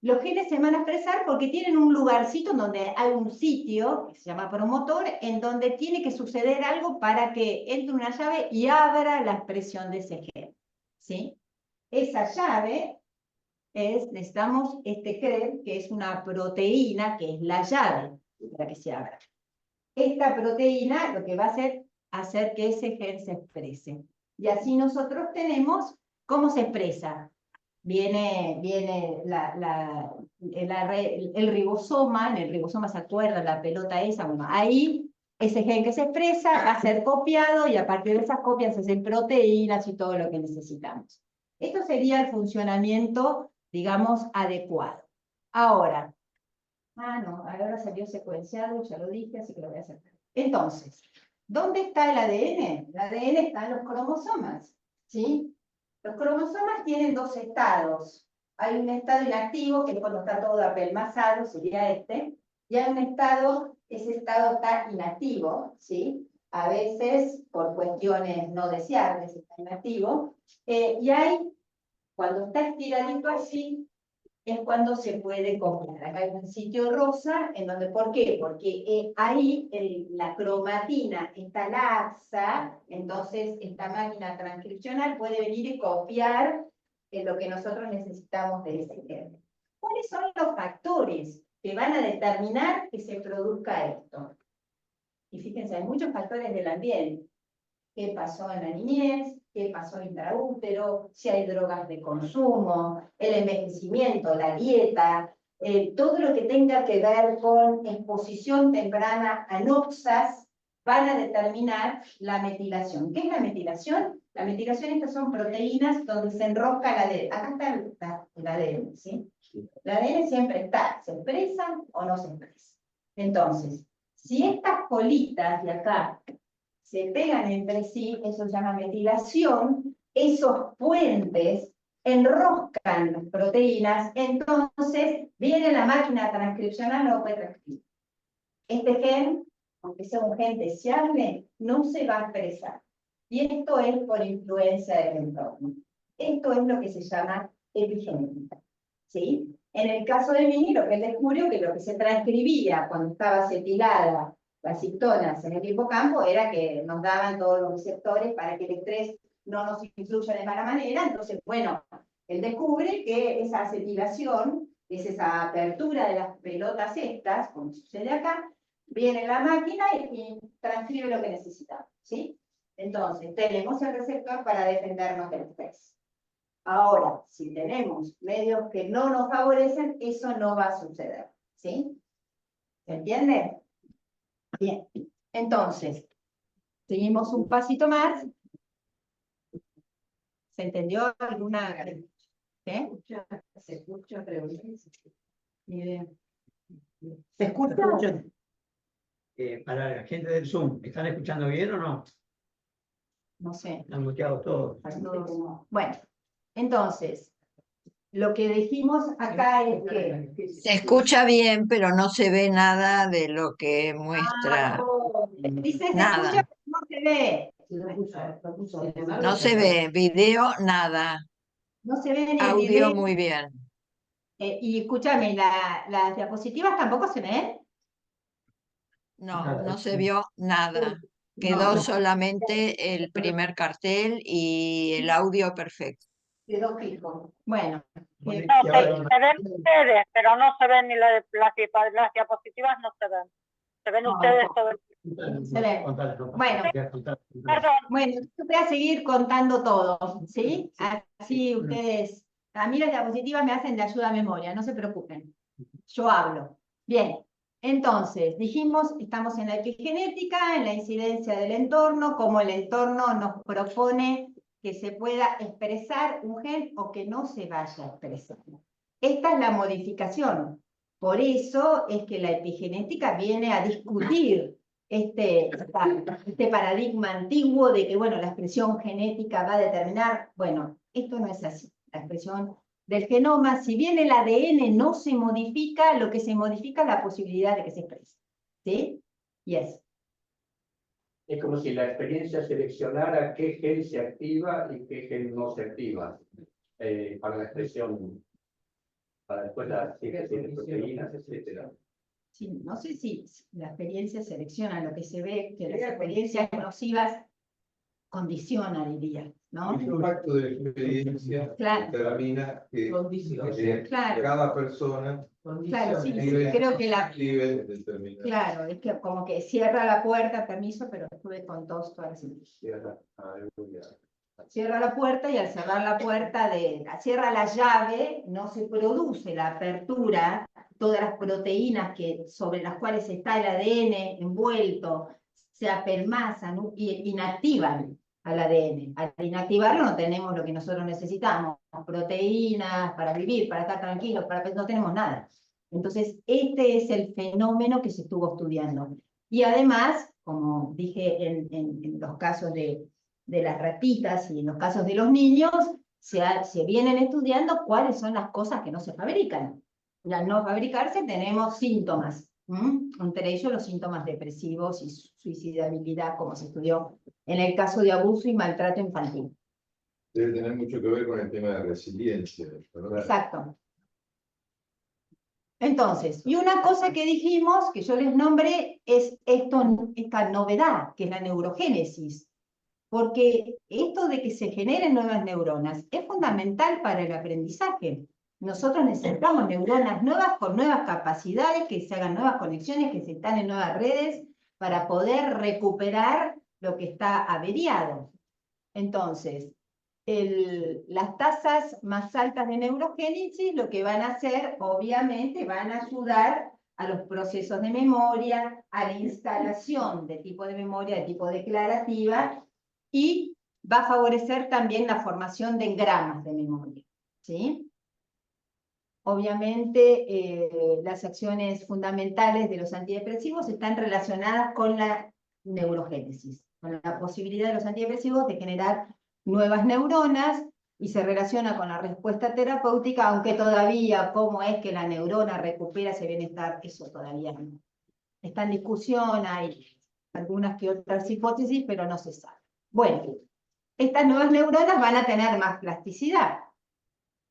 Speaker 2: los genes se van a expresar porque tienen un lugarcito donde hay un sitio, que se llama promotor, en donde tiene que suceder algo para que entre una llave y abra la expresión de ese gen, ¿sí? Esa llave necesitamos creer que es una proteína, que es la llave para que se abra. Esta proteína lo que va a hacer que ese gen se exprese. Y así nosotros tenemos, ¿cómo se expresa? Viene el ribosoma, en el ribosoma se acuerda la pelota esa, bueno, ahí ese gen que se expresa va a ser copiado y a partir de esas copias se hacen proteínas y todo lo que necesitamos. Esto sería el funcionamiento, digamos, adecuado. Ahora, ahora salió secuenciado, ya lo dije, así que lo voy a hacer. Entonces, ¿dónde está el ADN? El ADN está en los cromosomas, ¿sí? Los cromosomas tienen dos estados. Hay un estado inactivo, que es cuando está todo apelmazado, sería este, y hay un estado, ese estado está inactivo, ¿sí? A veces, por cuestiones no deseables, está inactivo, y hay, cuando está estiradito así, es cuando se puede copiar. Acá hay un sitio rosa, en donde, ¿por qué? Porque ahí la cromatina está laxa, entonces esta máquina transcripcional puede venir y copiar lo que nosotros necesitamos de ese gen. ¿Cuáles son los factores que van a determinar que se produzca esto? Y fíjense, hay muchos factores del ambiente. ¿Qué pasó en la niñez? ¿Qué pasó intraútero? Si hay drogas de consumo, el envejecimiento, la dieta, todo lo que tenga que ver con exposición temprana a noxas van a determinar la metilación. ¿Qué es la metilación? La metilación, estas son proteínas donde se enrosca el ADN. Acá está el ADN, ¿sí? El ADN siempre está, ¿se expresa o no se expresa? Entonces, si estas colitas de acá se pegan entre sí, eso se llama metilación, esos puentes enroscan las proteínas, entonces viene la máquina transcripcional, no puede transcribir. Este gen, aunque sea un gen deseable, no se va a expresar. Y esto es por influencia del entorno. Esto es lo que se llama epigenética. ¿Sí? En el caso de Mini, lo que él descubrió que lo que se transcribía cuando estaba acetilada las histonas en el hipocampo era que nos daban todos los receptores para que el estrés no nos influya de mala manera. Entonces, bueno, él descubre que esa acetilación, es esa apertura de las pelotas estas, como sucede acá, viene la máquina y transcribe lo que necesitamos, ¿sí? Entonces, tenemos el receptor para defendernos del estrés. Ahora, si tenemos medios que no nos favorecen, eso no va a suceder, ¿sí? ¿Se entiende? Bien, entonces, seguimos un pasito más. ¿Se entendió alguna? ¿Eh? ¿Se escucha? Ni idea. ¿Se escucha?
Speaker 1: Para la gente del Zoom, ¿están escuchando bien o no?
Speaker 2: No sé.
Speaker 1: Están muteados todos.
Speaker 2: Bueno, entonces, lo que dijimos acá es que...
Speaker 4: Se escucha bien, pero no se ve nada de lo que muestra.
Speaker 2: Dice, se
Speaker 4: Nada.
Speaker 2: escucha, pero no se ve.
Speaker 4: No se ve video, nada.
Speaker 2: No se ve ni el
Speaker 4: Audio
Speaker 2: video.
Speaker 4: muy bien.
Speaker 2: Y escúchame, las diapositivas tampoco se ven.
Speaker 4: No, no se vio nada. Quedó solamente el primer cartel y el audio perfecto.
Speaker 2: Quedó fijo. Bueno.
Speaker 1: Bueno,
Speaker 5: No,
Speaker 1: y ahora-
Speaker 5: se ven ustedes, pero no se ven ni las diapositivas no se ven. Se ven
Speaker 2: No,
Speaker 5: ustedes
Speaker 2: no.
Speaker 5: todo el
Speaker 2: Se ve. Bueno.
Speaker 5: Perdón,
Speaker 2: Bueno, yo voy a seguir contando todo, ¿sí? Así ustedes, a mí las diapositivas me hacen de ayuda a memoria, no se preocupen. Yo hablo. Bien, entonces, dijimos, estamos en la epigenética, en la incidencia del entorno, como el entorno nos propone que se pueda expresar un gen o que no se vaya a expresar. Esta es la modificación. Por eso es que la epigenética viene a discutir este paradigma antiguo de que, bueno, la expresión genética va a determinar, bueno, esto no es así. La expresión del genoma, si bien el ADN no se modifica, lo que se modifica es la posibilidad de que se exprese. ¿Sí? Yes.
Speaker 6: Es como si la experiencia seleccionara qué gen se activa y qué gen no se activa para la expresión, para después la síntesis de proteínas, etcétera.
Speaker 2: Sí, no sé si la experiencia selecciona, lo que se ve que las experiencias nocivas condiciona, diría, ¿no?
Speaker 7: El impacto de la experiencia
Speaker 2: Claro.
Speaker 7: determina que
Speaker 2: Claro.
Speaker 7: cada persona
Speaker 2: Claro, sí,
Speaker 7: vive
Speaker 2: creo que
Speaker 7: un nivel determinado.
Speaker 2: Claro, es que como que cierra la puerta, permiso, pero estuve con todos todas las... Cierra la puerta y al cerrar la puerta, cierra la llave, no se produce la apertura, todas las proteínas sobre las cuales está el ADN envuelto se apelmazan y inactivan al ADN. Al inactivarlo no tenemos lo que nosotros necesitamos, proteínas para vivir, para estar tranquilos, no tenemos nada. Entonces, este es el fenómeno que se estuvo estudiando. Y además, como dije en los casos de las ratitas y en los casos de los niños, se vienen estudiando cuáles son las cosas que no se fabrican. Y al no fabricarse tenemos síntomas, entre ellos los síntomas depresivos y suicidabilidad, como se estudió en el caso de abuso y maltrato infantil.
Speaker 7: Debe tener mucho que ver con el tema de resiliencia, ¿verdad?
Speaker 2: Exacto. Entonces, y una cosa que dijimos, que yo les nombré, es esta novedad, que es la neurogénesis. Porque esto de que se generen nuevas neuronas es fundamental para el aprendizaje. Nosotros necesitamos neuronas nuevas con nuevas capacidades, que se hagan nuevas conexiones, que se instalen nuevas redes, para poder recuperar lo que está averiado. Entonces, las tasas más altas de neurogénesis lo que van a hacer, obviamente, van a ayudar a los procesos de memoria, a la instalación de tipo de memoria, de tipo declarativa, y va a favorecer también la formación de engramas de memoria, ¿sí? Obviamente, las acciones fundamentales de los antidepresivos están relacionadas con la neurogénesis, con la posibilidad de los antidepresivos de generar nuevas neuronas, y se relaciona con la respuesta terapéutica, aunque todavía cómo es que la neurona recupera ese bienestar, eso todavía no. Está en discusión, hay algunas que otras hipótesis, pero no se sabe. Bueno, estas nuevas neuronas van a tener más plasticidad,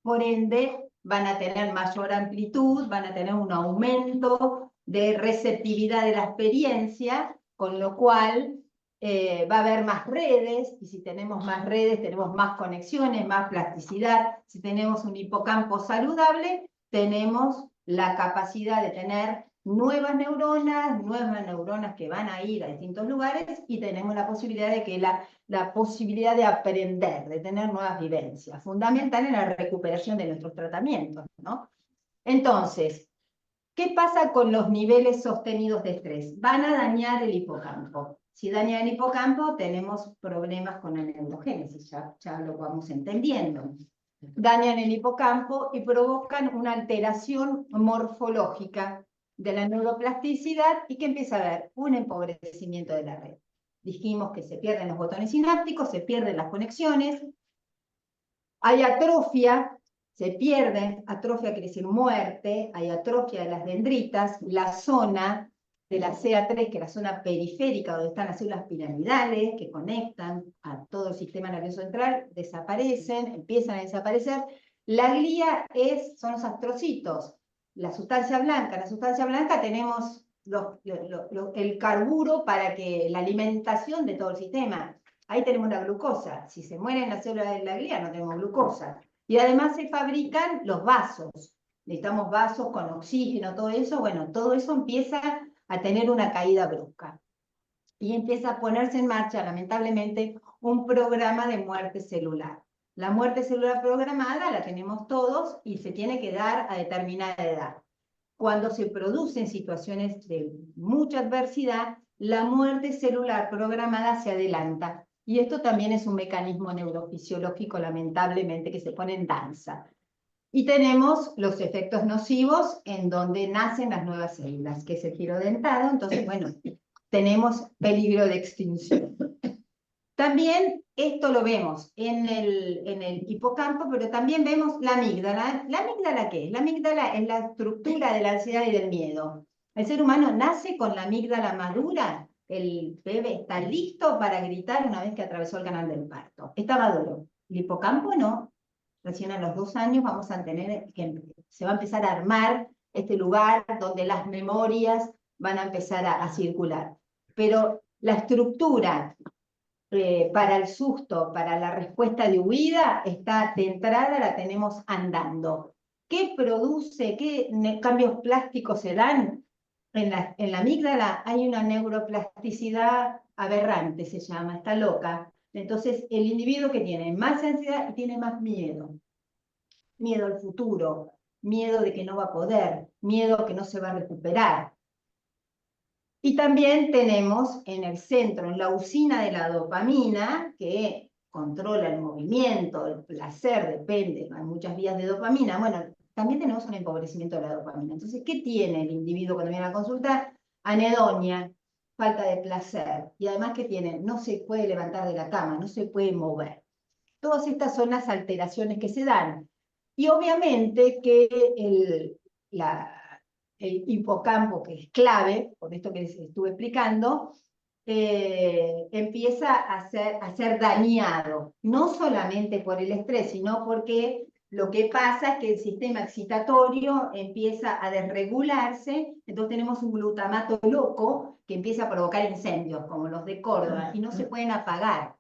Speaker 2: por ende van a tener mayor amplitud, van a tener un aumento de receptividad de la experiencia, con lo cual va a haber más redes, y si tenemos más redes, tenemos más conexiones, más plasticidad. Si tenemos un hipocampo saludable, tenemos la capacidad de tener nuevas neuronas que van a ir a distintos lugares, y tenemos la posibilidad de que la posibilidad de aprender, de tener nuevas vivencias, fundamental en la recuperación de nuestros tratamientos, ¿no? Entonces, ¿qué pasa con los niveles sostenidos de estrés? Van a dañar el hipocampo. Si dañan el hipocampo, tenemos problemas con la neurogénesis, ya lo vamos entendiendo. Dañan el hipocampo y provocan una alteración morfológica de la neuroplasticidad, y que empieza a haber un empobrecimiento de la red. Dijimos que se pierden los botones sinápticos, se pierden las conexiones, hay atrofia, se pierden, atrofia quiere decir muerte, hay atrofia de las dendritas, la zona de la CA3, que es la zona periférica donde están las células piramidales que conectan a todo el sistema nervioso central, desaparecen, empiezan a desaparecer. La glía son los astrocitos, la sustancia blanca tenemos el carburo para que la alimentación de todo el sistema. Ahí tenemos la glucosa. Si se mueren las células de la glía, no tenemos glucosa. Y además se fabrican los vasos. Necesitamos vasos con oxígeno, todo eso. Bueno, todo eso empieza a tener una caída brusca. Y empieza a ponerse en marcha, lamentablemente, un programa de muerte celular. La muerte celular programada la tenemos todos y se tiene que dar a determinada edad. Cuando se producen situaciones de mucha adversidad, la muerte celular programada se adelanta. Y esto también es un mecanismo neurofisiológico, lamentablemente, que se pone en danza. Y tenemos los efectos nocivos en donde nacen las nuevas células, que es el giro dentado. Entonces, bueno, tenemos peligro de extinción. También esto lo vemos en el hipocampo, pero también vemos la amígdala. ¿La amígdala qué es? La amígdala es la estructura de la ansiedad y del miedo. El ser humano nace con la amígdala madura. El bebé está listo para gritar una vez que atravesó el canal del parto. Está maduro. El hipocampo no. Recién a los 2 años vamos a tener que se va a empezar a armar este lugar donde las memorias van a empezar a circular. Pero la estructura para el susto, para la respuesta de huida, está de entrada, la tenemos andando. ¿Qué produce? ¿Qué cambios plásticos se dan? En la amígdala hay una neuroplasticidad aberrante, se llama, está loca. Entonces, el individuo que tiene más ansiedad y tiene más miedo. Miedo al futuro, miedo de que no va a poder, miedo que no se va a recuperar. Y también tenemos en el centro, en la usina de la dopamina, que controla el movimiento, el placer, depende, hay muchas vías de dopamina. Bueno, también tenemos un empobrecimiento de la dopamina. Entonces, ¿qué tiene el individuo cuando viene a consultar? Anedonia, falta de placer. Y además, ¿qué tiene? No se puede levantar de la cama, no se puede mover. Todas estas son las alteraciones que se dan. Y obviamente que el hipocampo, que es clave, por esto que les estuve explicando, empieza a ser dañado, no solamente por el estrés, sino porque lo que pasa es que el sistema excitatorio empieza a desregularse, entonces tenemos un glutamato loco que empieza a provocar incendios, como los de Córdoba, y no se pueden apagar.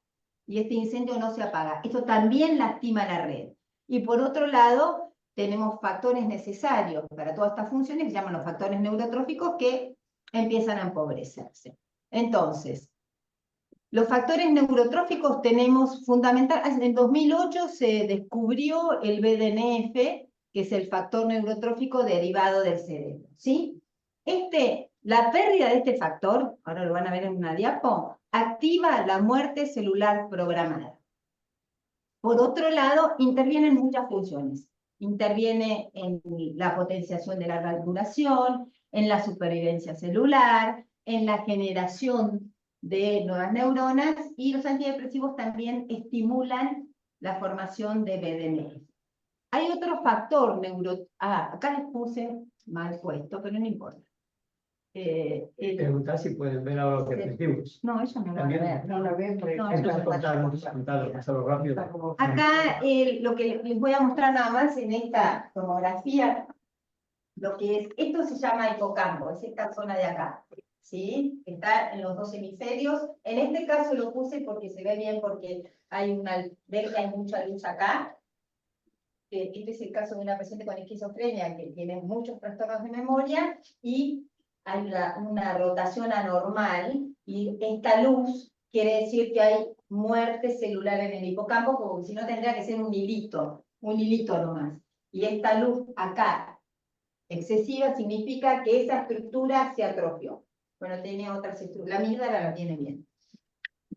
Speaker 2: Y este incendio no se apaga. Esto también lastima la red. Y por otro lado, tenemos factores necesarios para todas estas funciones, que se llaman los factores neurotróficos, que empiezan a empobrecerse. Entonces, los factores neurotróficos tenemos fundamental. En 2008 se descubrió el BDNF, que es el factor neurotrófico derivado del cerebro, ¿sí? La pérdida de este factor, ahora lo van a ver en una diapo, activa la muerte celular programada. Por otro lado, intervienen muchas funciones. Interviene en la potenciación de la larga duración, en la supervivencia celular, en la generación de nuevas neuronas, y los antidepresivos también estimulan la formación de BDNF. Hay otro factor acá les puse mal puesto, pero no importa.
Speaker 1: Preguntar si pueden ver ahora los depresivos.
Speaker 2: No, eso no lo van a
Speaker 1: También.
Speaker 2: ver.
Speaker 8: No la ven,
Speaker 2: No,
Speaker 1: Entonces contarlo rápido.
Speaker 2: Acá lo que les voy a mostrar nada más en esta tomografía, lo que es, esto se llama hipocampo, es esta zona de acá, ¿sí? Está en los dos hemisferios. En este caso lo puse porque se ve bien, porque ven que hay mucha luz acá. Este es el caso de una paciente con esquizofrenia que tiene muchos trastornos de memoria y hay una rotación anormal, y esta luz quiere decir que hay muerte celular en el hipocampo, porque si no tendría que ser un hilito nomás. Y esta luz acá, excesiva, significa que esa estructura se atrofió. Bueno, tiene otras estructuras, la amígdala la tiene bien.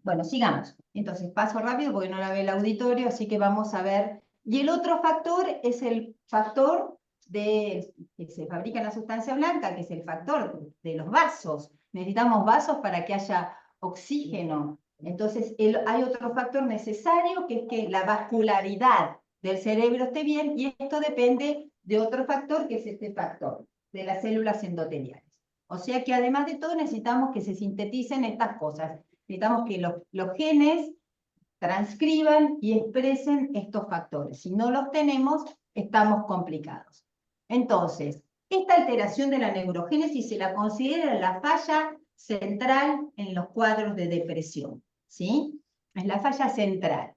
Speaker 2: Bueno, sigamos. Entonces, paso rápido porque no la ve el auditorio, así que vamos a ver. Y el otro factor es el factor que se fabrica en la sustancia blanca, que es el factor de los vasos. Necesitamos vasos para que haya oxígeno. Entonces, hay otro factor necesario, que es que la vascularidad del cerebro esté bien, y esto depende de otro factor, que es este factor, de las células endoteliales. O sea que además de todo necesitamos que se sinteticen estas cosas. Necesitamos que los genes transcriban y expresen estos factores. Si no los tenemos, estamos complicados. Entonces, esta alteración de la neurogénesis se la considera la falla central en los cuadros de depresión, ¿sí? Es la falla central.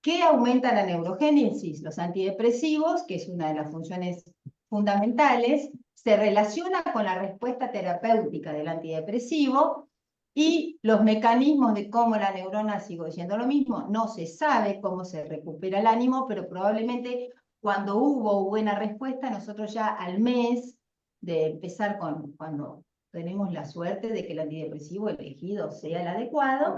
Speaker 2: ¿Qué aumenta la neurogénesis? Los antidepresivos, que es una de las funciones fundamentales, se relaciona con la respuesta terapéutica del antidepresivo, y los mecanismos de cómo la neurona, sigo diciendo lo mismo, no se sabe cómo se recupera el ánimo, pero probablemente cuando hubo buena respuesta, nosotros ya al mes de empezar cuando tenemos la suerte de que el antidepresivo elegido sea el adecuado,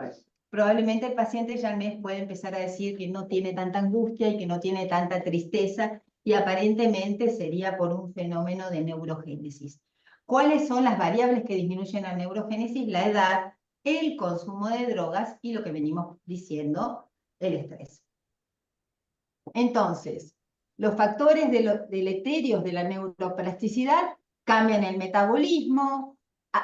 Speaker 2: probablemente el paciente ya al mes puede empezar a decir que no tiene tanta angustia y que no tiene tanta tristeza, y aparentemente sería por un fenómeno de neurogénesis. ¿Cuáles son las variables que disminuyen la neurogénesis? La edad, el consumo de drogas y lo que venimos diciendo, el estrés. Entonces, los factores deleterios de la neuroplasticidad cambian el metabolismo,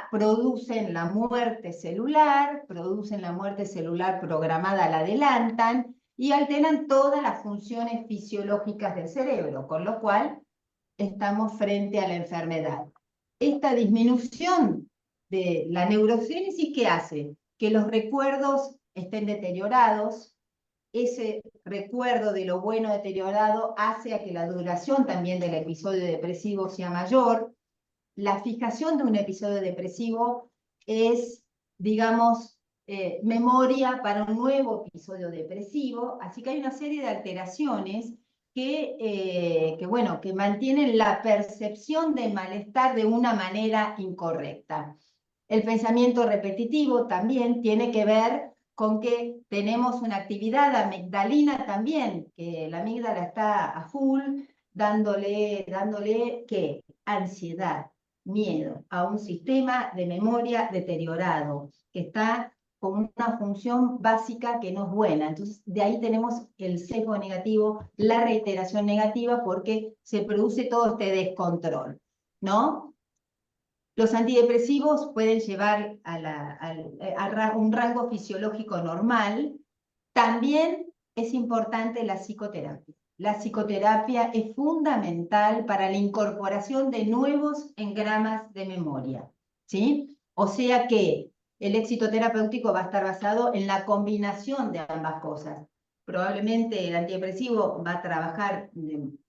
Speaker 2: producen la muerte celular programada, la adelantan, y alteran todas las funciones fisiológicas del cerebro, con lo cual estamos frente a la enfermedad. Esta disminución de la neurogénesis, ¿qué hace? Que los recuerdos estén deteriorados. Ese recuerdo de lo bueno deteriorado hace a que la duración también del episodio depresivo sea mayor. La fijación de un episodio depresivo es, digamos, memoria para un nuevo episodio depresivo, así que hay una serie de alteraciones que mantienen la percepción del malestar de una manera incorrecta. El pensamiento repetitivo también tiene que ver con que tenemos una actividad amigdalina también, que la amígdala está a full, dándole ¿qué? Ansiedad, miedo, a un sistema de memoria deteriorado, que está con una función básica que no es buena. Entonces, de ahí tenemos el sesgo negativo, la reiteración negativa, porque se produce todo este descontrol, ¿no? Los antidepresivos pueden llevar a un rango fisiológico normal. También es importante la psicoterapia. la psicoterapia es fundamental para la incorporación de nuevos engramas de memoria, ¿sí? O sea que el éxito terapéutico va a estar basado en la combinación de ambas cosas. Probablemente el antidepresivo va a trabajar en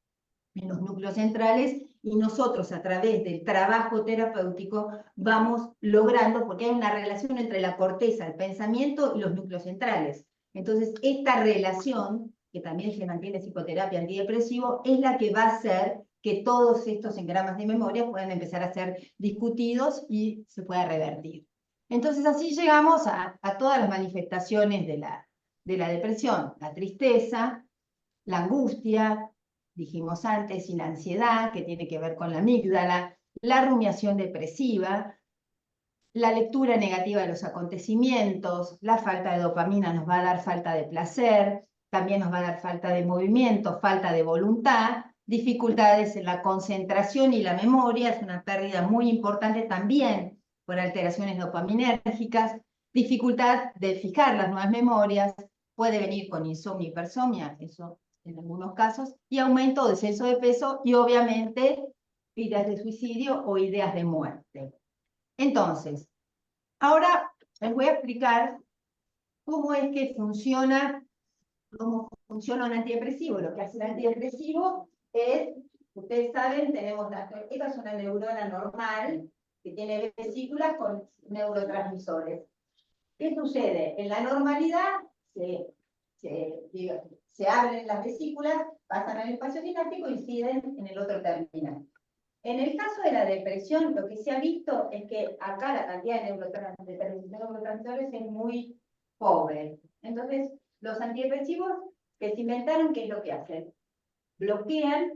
Speaker 2: los núcleos centrales y nosotros a través del trabajo terapéutico vamos logrando, porque hay una relación entre la corteza, el pensamiento y los núcleos centrales. Entonces, esta relación, que también se mantiene en psicoterapia antidepresivo, es la que va a hacer que todos estos engramas de memoria puedan empezar a ser discutidos y se pueda revertir. Entonces, así llegamos a todas las manifestaciones de la depresión: la tristeza, la angustia, dijimos antes, y la ansiedad, que tiene que ver con la amígdala, la rumiación depresiva, la lectura negativa de los acontecimientos, la falta de dopamina nos va a dar falta de placer, también nos va a dar falta de movimiento, falta de voluntad, dificultades en la concentración y la memoria, es una pérdida muy importante también por alteraciones dopaminérgicas, dificultad de fijar las nuevas memorias, puede venir con insomnio y hipersomnia, eso en algunos casos, y aumento o descenso de peso, y obviamente ideas de suicidio o ideas de muerte. Entonces, ahora les voy a explicar cómo es que funciona, cómo funciona un antidepresivo. Lo que hace el antidepresivo es, ustedes saben, esta es una neurona normal que tiene vesículas con neurotransmisores. ¿Qué sucede? En la normalidad se abren las vesículas, pasan al espacio sináptico y inciden en el otro terminal. En el caso de la depresión, lo que se ha visto es que acá la cantidad de neurotransmisores es muy pobre. Entonces, los antidepresivos que se inventaron, ¿qué es lo que hacen? Bloquean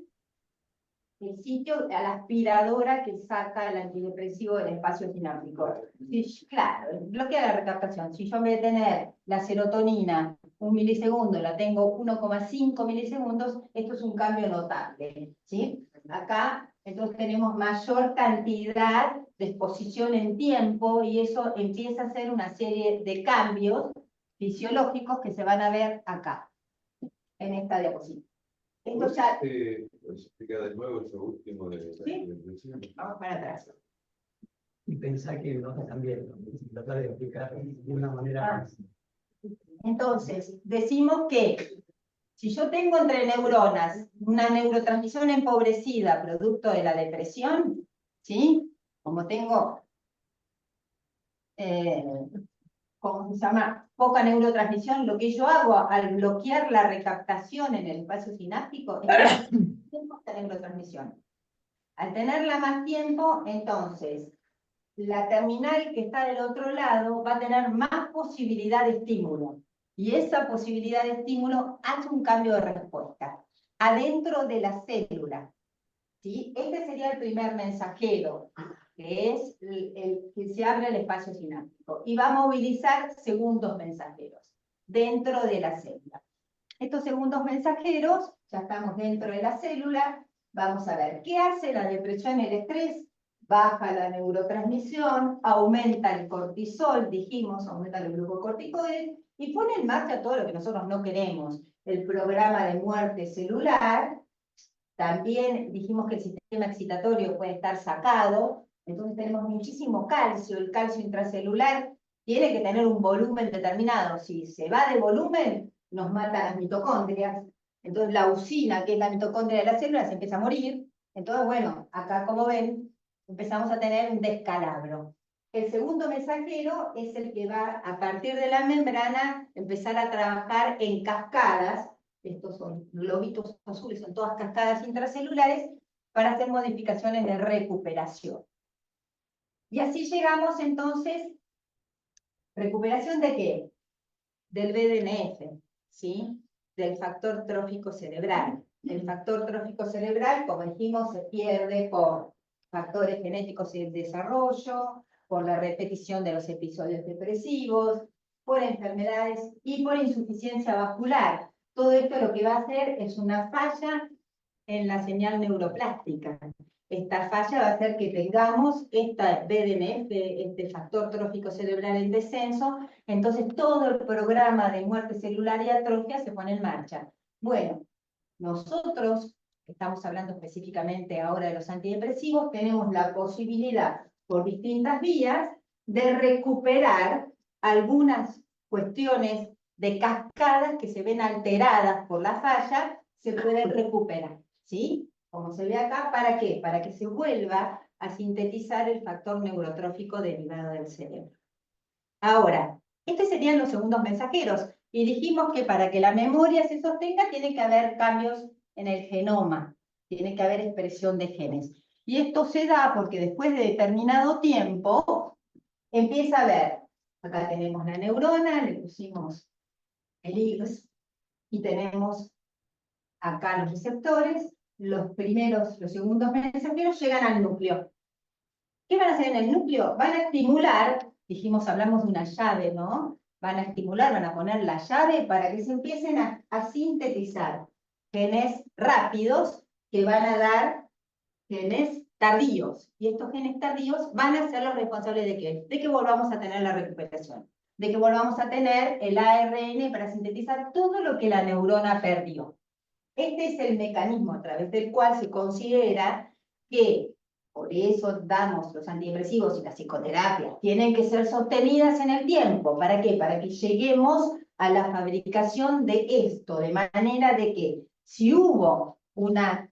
Speaker 2: el sitio a la aspiradora que saca el antidepresivo del espacio sináptico. Sí, claro, bloquea la recaptación. Si yo en vez de tener la serotonina 1 milisegundo, la tengo 1,5 milisegundos, esto es un cambio notable, ¿sí? Acá, entonces tenemos mayor cantidad de exposición en tiempo y eso empieza a ser una serie de cambios fisiológicos que se van a ver acá, en esta diapositiva. Esto ya...
Speaker 7: ¿Puedes explicar de nuevo eso último de
Speaker 2: ¿Sí?
Speaker 7: depresión?
Speaker 2: Vamos para atrás.
Speaker 1: Y pensar que no te están viendo, tratar de explicar de una manera más.
Speaker 2: Entonces, decimos que si yo tengo entre neuronas una neurotransmisión empobrecida producto de la depresión, ¿sí? Como tengo, ¿cómo se llama? Poca neurotransmisión, lo que yo hago al bloquear la recaptación en el espacio sináptico es que tengo esta neurotransmisión. Al tenerla más tiempo, entonces, la terminal que está del otro lado va a tener más posibilidad de estímulo. Y esa posibilidad de estímulo hace un cambio de respuesta adentro de la célula, ¿sí? Este sería el primer mensajero, que es el que se abre el espacio sináptico. Y va a movilizar segundos mensajeros dentro de la célula. Estos segundos mensajeros, ya estamos dentro de la célula, vamos a ver qué hace la depresión y el estrés. Baja la neurotransmisión, aumenta el cortisol, dijimos, aumenta el glucocorticoides, y pone en marcha todo lo que nosotros no queremos. El programa de muerte celular, también dijimos que el sistema excitatorio puede estar sacado, entonces tenemos muchísimo calcio, el calcio intracelular tiene que tener un volumen determinado. Si se va de volumen, nos mata las mitocondrias, entonces la usina, que es la mitocondria de la célula, se empieza a morir. Entonces, bueno, acá como ven, empezamos a tener un descalabro. El segundo mensajero es el que va, a partir de la membrana, empezar a trabajar en cascadas. Estos son globitos azules, son todas cascadas intracelulares, para hacer modificaciones de recuperación. Y así llegamos entonces, ¿recuperación de qué? Del BDNF, ¿sí? Del factor trófico cerebral. El factor trófico cerebral, como dijimos, se pierde por factores genéticos y el desarrollo, por la repetición de los episodios depresivos, por enfermedades y por insuficiencia vascular. Todo esto lo que va a hacer es una falla en la señal neuroplástica. Esta falla va a hacer que tengamos esta BDNF, este factor trófico cerebral en descenso, entonces todo el programa de muerte celular y atrofia se pone en marcha. Bueno, Nosotros, estamos hablando específicamente ahora de los antidepresivos, tenemos la posibilidad por distintas vías de recuperar algunas cuestiones de cascadas que se ven alteradas por la falla, se pueden recuperar, ¿sí? Como se ve acá, ¿para qué? Para que se vuelva a sintetizar el factor neurotrófico derivado del cerebro. Ahora, estos serían los segundos mensajeros, y dijimos que para que la memoria se sostenga tiene que haber cambios en el genoma, tiene que haber expresión de genes. Y esto se da porque después de determinado tiempo empieza a haber, acá tenemos la neurona, le pusimos el IRS, y tenemos acá los receptores, los segundos mensajeros llegan al núcleo. ¿Qué van a hacer en el núcleo? Van a estimular, dijimos, hablamos de una llave, ¿no? Van a estimular, van a poner la llave para que se empiecen a sintetizar genes rápidos que van a dar genes tardíos. Y estos genes tardíos van a ser los responsables ¿de qué? De que volvamos a tener la recuperación, de que volvamos a tener el ARN para sintetizar todo lo que la neurona perdió. Este es el mecanismo a través del cual se considera que, por eso damos los antidepresivos y la psicoterapia, tienen que ser sostenidas en el tiempo. ¿Para qué? Para que lleguemos a la fabricación de esto, de manera de que si hubo una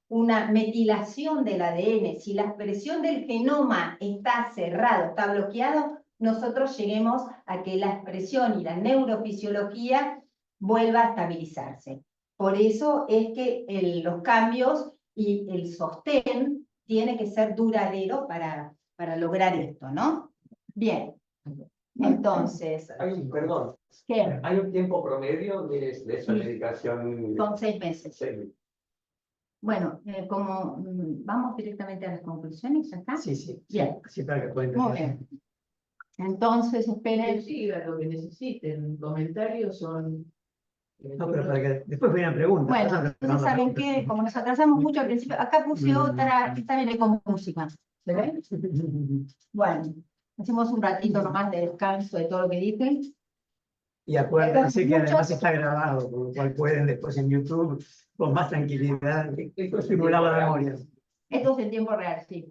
Speaker 2: metilación del ADN, si la expresión del genoma está cerrado, está bloqueado, nosotros lleguemos a que la expresión y la neurofisiología vuelva a estabilizarse. Por eso es que los cambios y el sostén tiene que ser duradero para lograr esto, ¿no? Bien, entonces,
Speaker 6: Perdón,
Speaker 2: ¿qué?
Speaker 6: ¿hay un tiempo promedio de esa medicación?
Speaker 2: Son 6 meses.
Speaker 6: Sí.
Speaker 2: Bueno, vamos directamente a las conclusiones, ¿ya está?
Speaker 1: Sí, sí.
Speaker 2: Bien.
Speaker 1: Sí, para que pueden
Speaker 2: Muy bien. Entonces, esperen.
Speaker 8: Siga lo que necesiten. Comentarios son.
Speaker 1: No, pero para que después vienen preguntas.
Speaker 2: Bueno, entonces, ¿saben qué? Como nos atrasamos mucho al principio, acá puse otra, esta viene con música. ¿Se ve? Bueno, hacemos un ratito nomás de descanso de todo lo que dije.
Speaker 1: Y acuérdense que
Speaker 2: Muchos-
Speaker 1: además está grabado, por lo cual pueden después en YouTube con más tranquilidad estimular la memoria.
Speaker 2: Esto es en tiempo real, sí.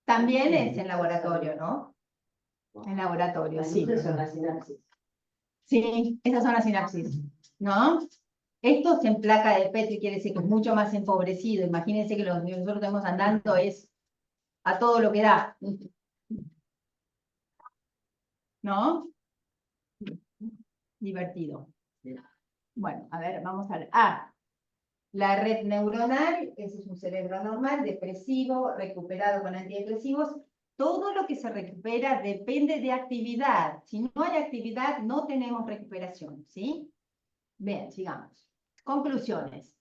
Speaker 2: También es en laboratorio, ¿no? En laboratorio, sí.
Speaker 8: Esas son las sinapsis.
Speaker 2: Sí, esas son las sinapsis, ¿no? Esto es en placa de Petri, quiere decir que es mucho más empobrecido. Imagínense que lo que nosotros estamos andando es a todo lo que da. ¿No? Divertido. Bueno, a ver, vamos a ver. La red neuronal, ese es un cerebro normal, depresivo, recuperado con antidepresivos. Todo lo que se recupera depende de actividad. Si no hay actividad, no tenemos recuperación, ¿sí? Bien, sigamos. Conclusiones.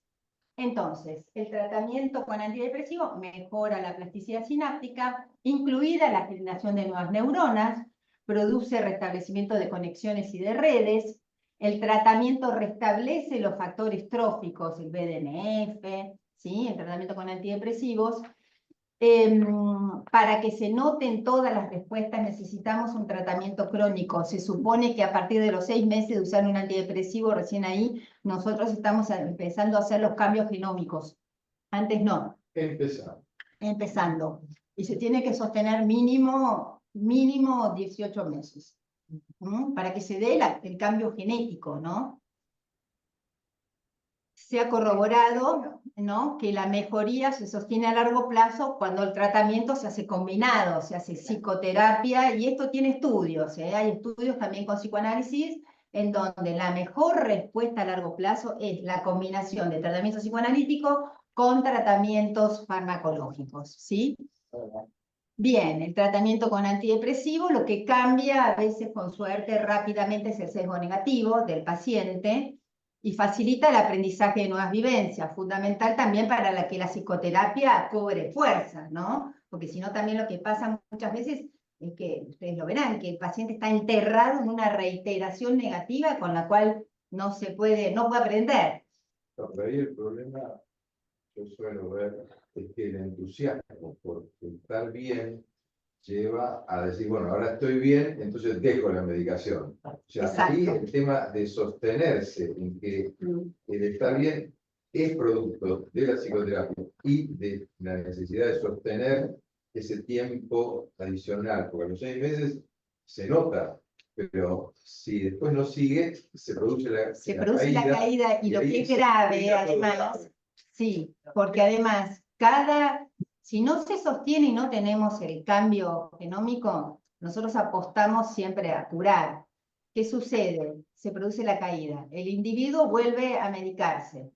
Speaker 2: Entonces, el tratamiento con antidepresivo mejora la plasticidad sináptica, incluida la generación de nuevas neuronas, produce restablecimiento de conexiones y de redes. El tratamiento restablece los factores tróficos, el BDNF, ¿sí? El tratamiento con antidepresivos. Para que se noten todas las respuestas necesitamos un tratamiento crónico. Se supone que a partir de los 6 meses de usar un antidepresivo, recién ahí, nosotros estamos empezando a hacer los cambios genómicos. Antes no. Empezando. Y se tiene que sostener mínimo 18 meses. Para que se dé el cambio genético, ¿no? Se ha corroborado, ¿no?, que la mejoría se sostiene a largo plazo cuando el tratamiento se hace combinado, se hace psicoterapia, y esto tiene estudios, hay estudios también con psicoanálisis, en donde la mejor respuesta a largo plazo es la combinación de tratamiento psicoanalítico con tratamientos farmacológicos, ¿sí? Bien, el tratamiento con antidepresivo, lo que cambia a veces con suerte rápidamente es el sesgo negativo del paciente, y facilita el aprendizaje de nuevas vivencias, fundamental también para que la psicoterapia cobre fuerza, ¿no? Porque si no también lo que pasa muchas veces es que, ustedes lo verán, que el paciente está enterrado en una reiteración negativa con la cual no puede aprender.
Speaker 7: Pero ahí el problema, yo suelo ver, es que el entusiasmo por estar bien lleva a decir, bueno, ahora estoy bien, entonces dejo la medicación. O sea,
Speaker 2: Exacto.
Speaker 7: ahí el tema de sostenerse en que el estar bien es producto de la psicoterapia y de la necesidad de sostener ese tiempo adicional, porque a los 6 meses se nota, pero si después no sigue, se produce
Speaker 2: Se produce la caída y lo que es grave, además, sí, porque además, si no se sostiene y no tenemos el cambio genómico, nosotros apostamos siempre a curar. ¿Qué sucede? Se produce la caída. El individuo vuelve a medicarse,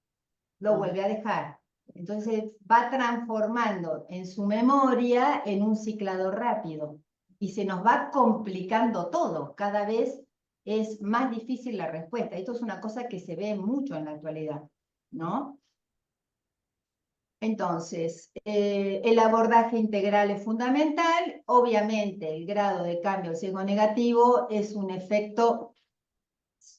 Speaker 2: lo vuelve a dejar. Entonces va transformando en su memoria en un ciclador rápido. Y se nos va complicando todo. Cada vez es más difícil la respuesta. Esto es una cosa que se ve mucho en la actualidad, ¿no? Entonces, el abordaje integral es fundamental. Obviamente, el grado de cambio sesgo-negativo es un efecto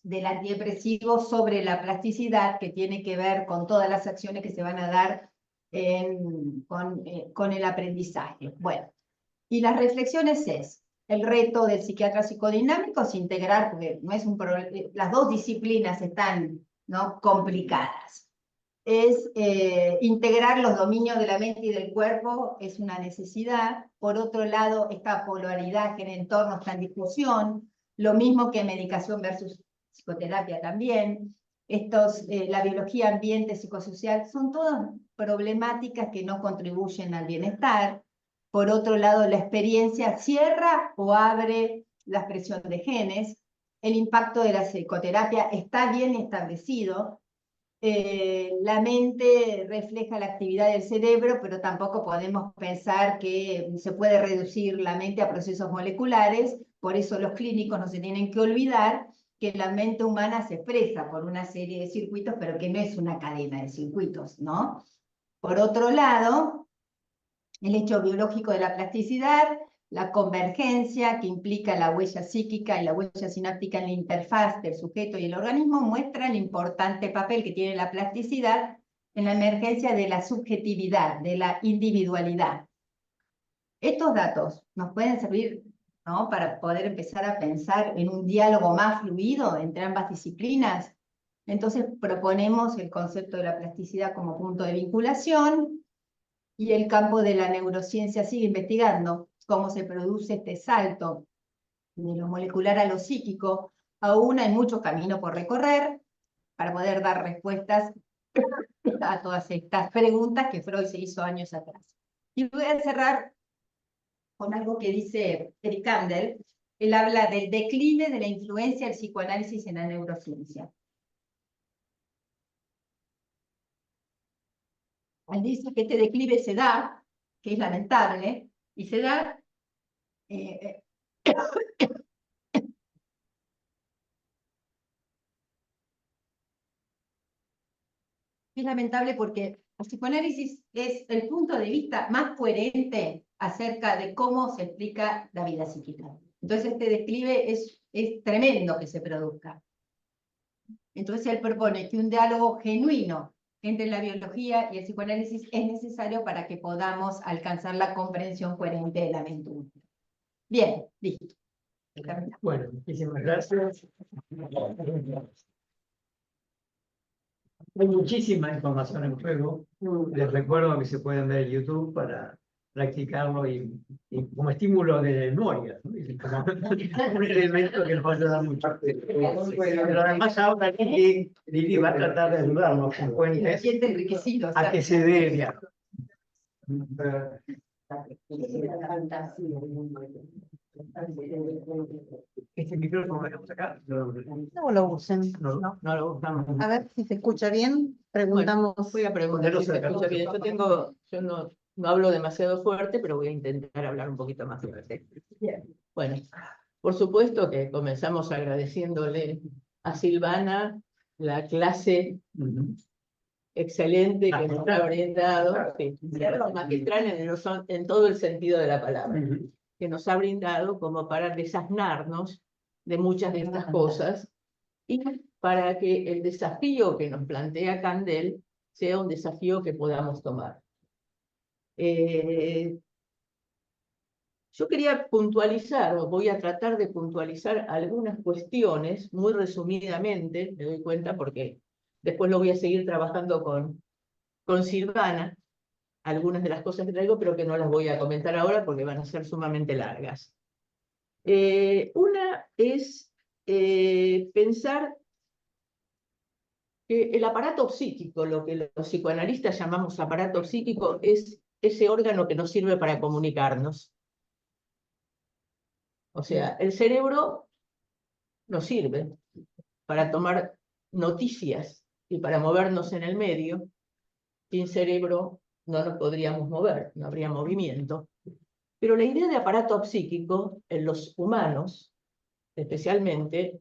Speaker 2: del antidepresivo sobre la plasticidad que tiene que ver con todas las acciones que se van a dar con el aprendizaje. Bueno, y las reflexiones es, el reto del psiquiatra psicodinámico es integrar, porque no es un las dos disciplinas están, ¿no?, complicadas. Es integrar los dominios de la mente y del cuerpo, es una necesidad. Por otro lado, esta polaridad que en el entorno está en discusión, lo mismo que medicación versus psicoterapia también. La biología, ambiente, psicosocial, son todas problemáticas que no contribuyen al bienestar. Por otro lado, la experiencia cierra o abre la expresión de genes. El impacto de la psicoterapia está bien establecido. La mente refleja la actividad del cerebro, pero tampoco podemos pensar que se puede reducir la mente a procesos moleculares. Por eso los clínicos no se tienen que olvidar que la mente humana se expresa por una serie de circuitos, pero que no es una cadena de circuitos, ¿no? Por otro lado, el hecho biológico de la plasticidad, la convergencia que implica la huella psíquica y la huella sináptica en la interfaz del sujeto y el organismo, muestra el importante papel que tiene la plasticidad en la emergencia de la subjetividad, de la individualidad. Estos datos nos pueden servir, ¿no?, para poder empezar a pensar en un diálogo más fluido entre ambas disciplinas. Entonces proponemos el concepto de la plasticidad como punto de vinculación, y el campo de la neurociencia sigue investigando cómo se produce este salto de lo molecular a lo psíquico. Aún hay mucho camino por recorrer para poder dar respuestas a todas estas preguntas que Freud se hizo años atrás. Y voy a cerrar con algo que dice Eric Kandel. Él habla del declive de la influencia del psicoanálisis en la neurociencia. Él dice que este declive se da, que es lamentable, y se da es lamentable porque el psicoanálisis es el punto de vista más coherente acerca de cómo se explica la vida psíquica. Entonces este declive es tremendo que se produzca. Entonces él propone que un diálogo genuino entre la biología y el psicoanálisis es necesario para que podamos alcanzar la comprensión coherente de la mente humana. Bien, listo.
Speaker 1: Bueno, muchísimas gracias. Hay muchísima información en juego. Les recuerdo que se pueden ver en YouTube para practicarlo y como estímulo de memoria, ¿no? Y como un elemento que nos va a ayudar mucho. Pero además ahora Lili va a tratar de ayudarnos con fuentes a que se dé el diálogo. Este micrófono que tenemos acá,
Speaker 9: No lo usen.
Speaker 1: no lo usamos.
Speaker 9: A ver si se escucha bien. Preguntamos.
Speaker 8: Voy a preguntar si se escucha bien. Yo no hablo demasiado fuerte, pero voy a intentar hablar un poquito más fuerte. Bueno, por supuesto que comenzamos agradeciéndole a Silvana la clase excelente que nos ha brindado, sí, magistral en todo el sentido de la palabra, que nos ha brindado como para desasnarnos de muchas de estas cosas y para que el desafío que nos plantea Kandel sea un desafío que podamos tomar. Yo quería puntualizar, o voy a tratar de puntualizar algunas cuestiones, muy resumidamente, me doy cuenta porque Después lo voy a seguir trabajando con Silvana, algunas de las cosas que traigo, pero que no las voy a comentar ahora porque van a ser sumamente largas. Una es pensar que el aparato psíquico, lo que los psicoanalistas llamamos aparato psíquico, es ese órgano que nos sirve para comunicarnos. O sea, el cerebro nos sirve para tomar noticias y para movernos en el medio. Sin cerebro no nos podríamos mover, no habría movimiento. Pero la idea de aparato psíquico en los humanos, especialmente,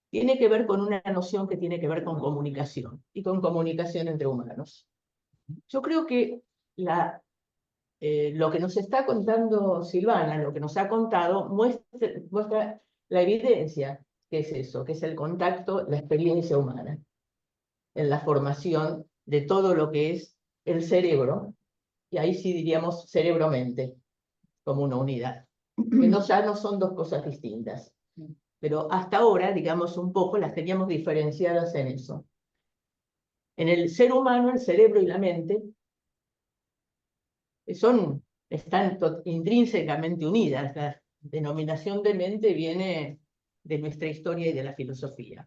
Speaker 8: tiene que ver con una noción que tiene que ver con comunicación y con comunicación entre humanos. Yo creo que lo que nos está contando Silvana, lo que nos ha contado, muestra la evidencia que es eso, que es el contacto, la experiencia humana, en la formación de todo lo que es el cerebro, y ahí sí diríamos cerebro-mente, como una unidad, que ya no son dos cosas distintas. Pero hasta ahora, digamos, un poco las teníamos diferenciadas en eso. En el ser humano, el cerebro y la mente están intrínsecamente unidas. La denominación de mente viene de nuestra historia y de la filosofía.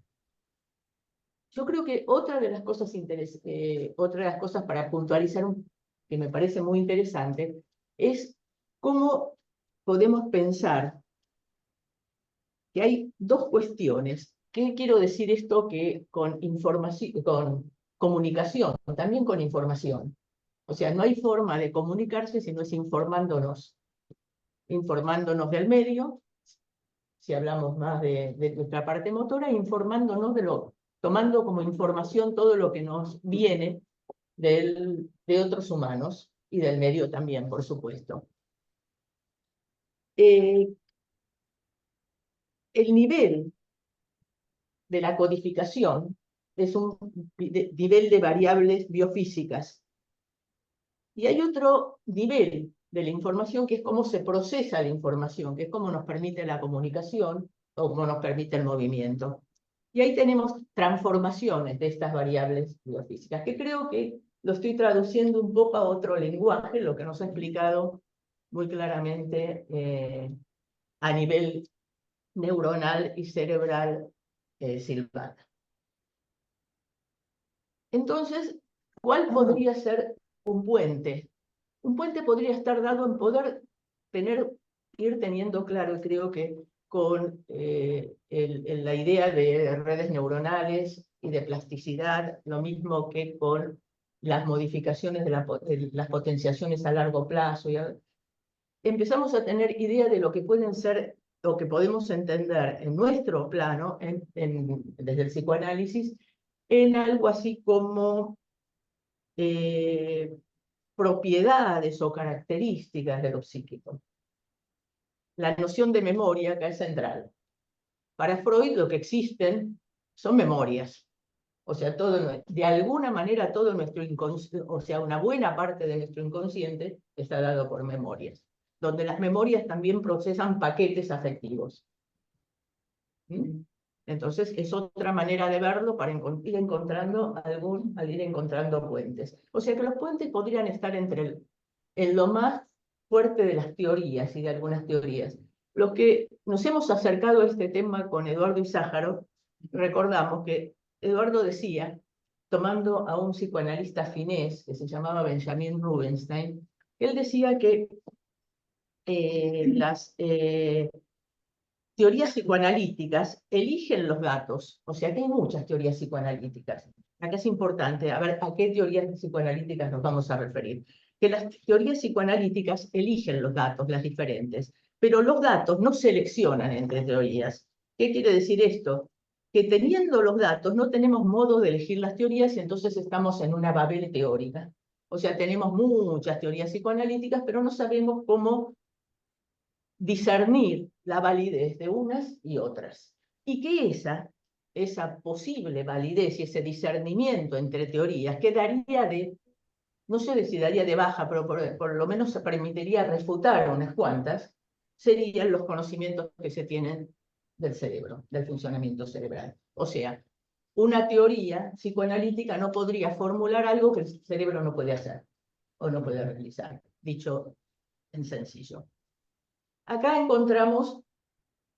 Speaker 8: Yo creo que otra de las cosas para puntualizar, que me parece muy interesante, es cómo podemos pensar que hay dos cuestiones. ¿Qué quiero decir esto? Que con comunicación, también con información. O sea, no hay forma de comunicarse si no es informándonos. Informándonos del medio, si hablamos más de nuestra parte motora, informándonos tomando como información todo lo que nos viene de otros humanos y del medio también, por supuesto. El nivel de la codificación es un nivel de variables biofísicas. Y hay otro nivel de la información que es cómo se procesa la información, que es cómo nos permite la comunicación o cómo nos permite el movimiento. Y ahí tenemos transformaciones de estas variables biofísicas, que creo que lo estoy traduciendo un poco a otro lenguaje, lo que nos ha explicado muy claramente a nivel neuronal y cerebral Silvana. Entonces, ¿cuál podría ser un puente? Un puente podría estar dado en poder ir teniendo claro, y creo que con la idea de redes neuronales y de plasticidad, lo mismo que con las modificaciones de las potenciaciones a largo plazo. Empezamos a tener idea de lo que pueden ser, o que podemos entender en nuestro plano, desde el psicoanálisis, en algo así como propiedades o características de lo psíquico. La noción de memoria acá es central. Para Freud lo que existen son memorias. O sea, de alguna manera todo nuestro inconsciente, o sea, una buena parte de nuestro inconsciente está dado por memorias, donde las memorias también procesan paquetes afectivos. ¿Mm? Entonces, es otra manera de verlo para ir encontrando puentes. O sea que los puentes podrían estar en lo más fuerte de las teorías y de algunas teorías. Los que nos hemos acercado a este tema con Eduardo y Sájarov, recordamos que Eduardo decía, tomando a un psicoanalista finés que se llamaba Benjamin Rubinstein, él decía que las teorías psicoanalíticas eligen los datos, o sea que hay muchas teorías psicoanalíticas. Acá es importante, a ver, ¿a qué teorías psicoanalíticas nos vamos a referir? Que las teorías psicoanalíticas eligen los datos, las diferentes, pero los datos no seleccionan entre teorías. ¿Qué quiere decir esto? Que teniendo los datos no tenemos modo de elegir las teorías y entonces estamos en una Babel teórica. O sea, tenemos muchas teorías psicoanalíticas, pero no sabemos cómo discernir la validez de unas y otras. Y que esa posible validez y ese discernimiento entre teorías quedaría no sé si daría de baja, pero por lo menos se permitiría refutar unas cuantas, serían los conocimientos que se tienen del cerebro, del funcionamiento cerebral. O sea, una teoría psicoanalítica no podría formular algo que el cerebro no puede hacer o no puede realizar, dicho en sencillo. Acá encontramos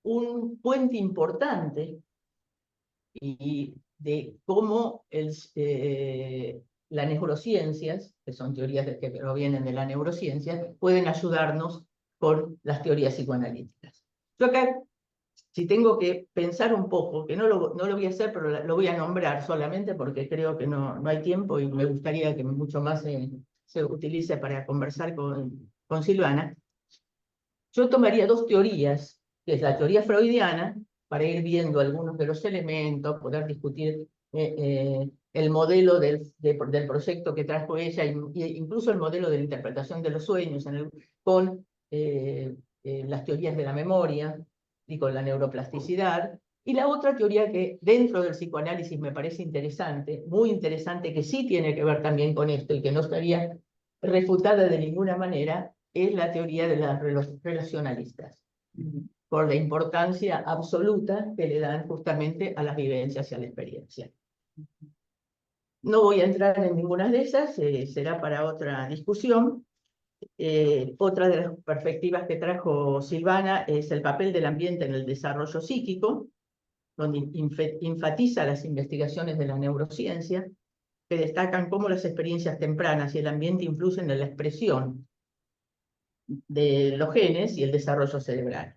Speaker 8: un puente importante y de cómo las neurociencias, que son teorías que provienen de la neurociencia, pueden ayudarnos con las teorías psicoanalíticas. Yo acá, si tengo que pensar un poco, que no lo voy a hacer, pero lo voy a nombrar solamente porque creo que no hay tiempo y me gustaría que mucho más se utilice para conversar con Silvana. Yo tomaría dos teorías, que es la teoría freudiana, para ir viendo algunos de los elementos, poder discutir el modelo del proyecto que trajo ella, incluso el modelo de la interpretación de los sueños con las teorías de la memoria y con la neuroplasticidad. Y la otra teoría que dentro del psicoanálisis me parece interesante, muy interesante, que sí tiene que ver también con esto y que no estaría refutada de ninguna manera, es la teoría de las relacionalistas, por la importancia absoluta que le dan justamente a las vivencias y a la experiencia. No voy a entrar en ninguna de esas, será para otra discusión. Otra de las perspectivas que trajo Silvana es el papel del ambiente en el desarrollo psíquico, donde enfatiza las investigaciones de la neurociencia, que destacan cómo las experiencias tempranas y el ambiente influyen en la expresión de los genes y el desarrollo cerebral.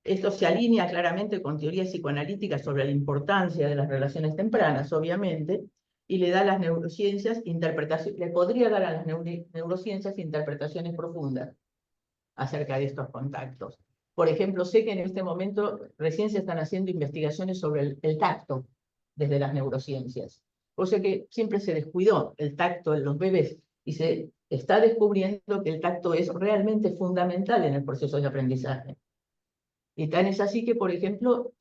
Speaker 8: Esto se alinea claramente con teorías psicoanalíticas sobre la importancia de las relaciones tempranas, obviamente, y le da a las neurociencias le podría dar a las neurociencias interpretaciones profundas acerca de estos contactos. Por ejemplo, sé que en este momento recién se están haciendo investigaciones sobre el tacto desde las neurociencias, cosa que siempre se descuidó el tacto en los bebés, y se está descubriendo que el tacto es realmente fundamental en el proceso de aprendizaje. Y tan es así que, por ejemplo,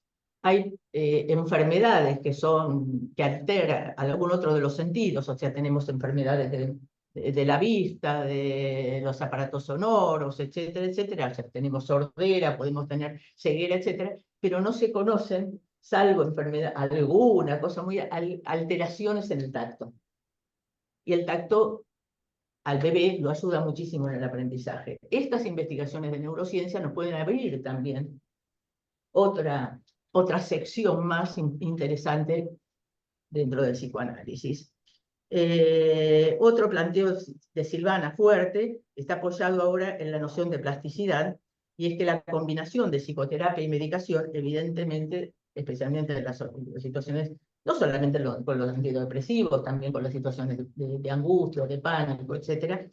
Speaker 8: hay enfermedades que alteran algún otro de los sentidos, o sea, tenemos enfermedades de la vista, de los aparatos sonoros, etcétera, etcétera. O sea, tenemos sordera, podemos tener ceguera, etcétera, pero no se conocen, salvo enfermedad, alguna cosa muy, alteraciones en el tacto. Y el tacto al bebé lo ayuda muchísimo en el aprendizaje. Estas investigaciones de neurociencia nos pueden abrir también otra sección más interesante dentro del psicoanálisis. Otro planteo de Silvana fuerte está apoyado ahora en la noción de plasticidad, y es que la combinación de psicoterapia y medicación, evidentemente, especialmente en las situaciones, no solamente con los antidepresivos, también con las situaciones de angustia, de pánico, etcétera,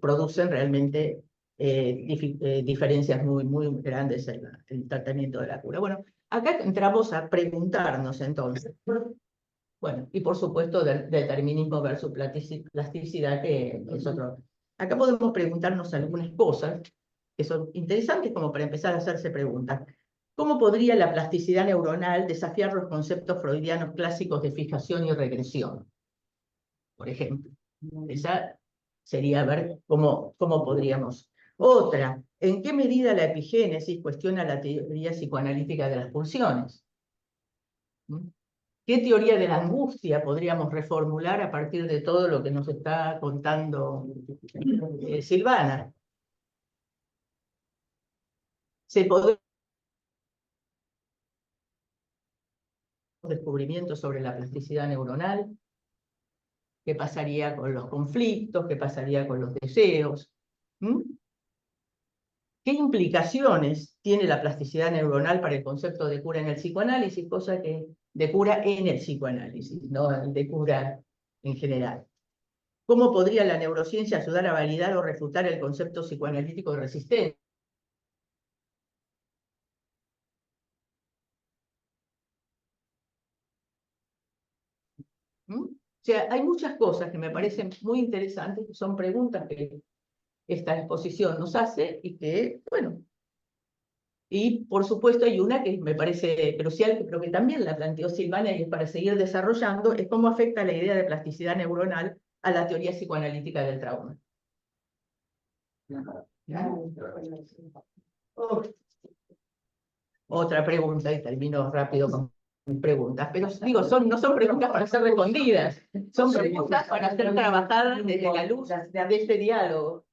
Speaker 8: producen realmente diferencias muy grandes en el tratamiento de la cura. Bueno, acá entramos a preguntarnos entonces. Bueno, y por supuesto determinismo versus plasticidad, que es otro. Acá podemos preguntarnos algunas cosas que son interesantes como para empezar a hacerse preguntas. ¿Cómo podría la plasticidad neuronal desafiar los conceptos freudianos clásicos de fijación y regresión? Por ejemplo, esa sería ver cómo podríamos. Otra, ¿en qué medida la epigénesis cuestiona la teoría psicoanalítica de las pulsiones? ¿Qué teoría de la angustia podríamos reformular a partir de todo lo que nos está contando Silvana? ¿Se podría descubrimientos sobre la plasticidad neuronal? ¿Qué pasaría con los conflictos? ¿Qué pasaría con los deseos? ¿Qué implicaciones tiene la plasticidad neuronal para el concepto de cura en el psicoanálisis? Cosa que de cura en el psicoanálisis, no de cura en general. ¿Cómo podría la neurociencia ayudar a validar o refutar el concepto psicoanalítico de resistencia? O sea, hay muchas cosas que me parecen muy interesantes, que son preguntas que esta exposición nos hace y que, bueno, y por supuesto hay una que me parece crucial, que creo que también la planteó Silvana y es para seguir desarrollando, es cómo afecta la idea de plasticidad neuronal a la teoría psicoanalítica del trauma. Otra pregunta, y termino rápido con mis preguntas, pero digo, no son preguntas para ser respondidas, son preguntas para ser trabajadas desde la luz de este diálogo.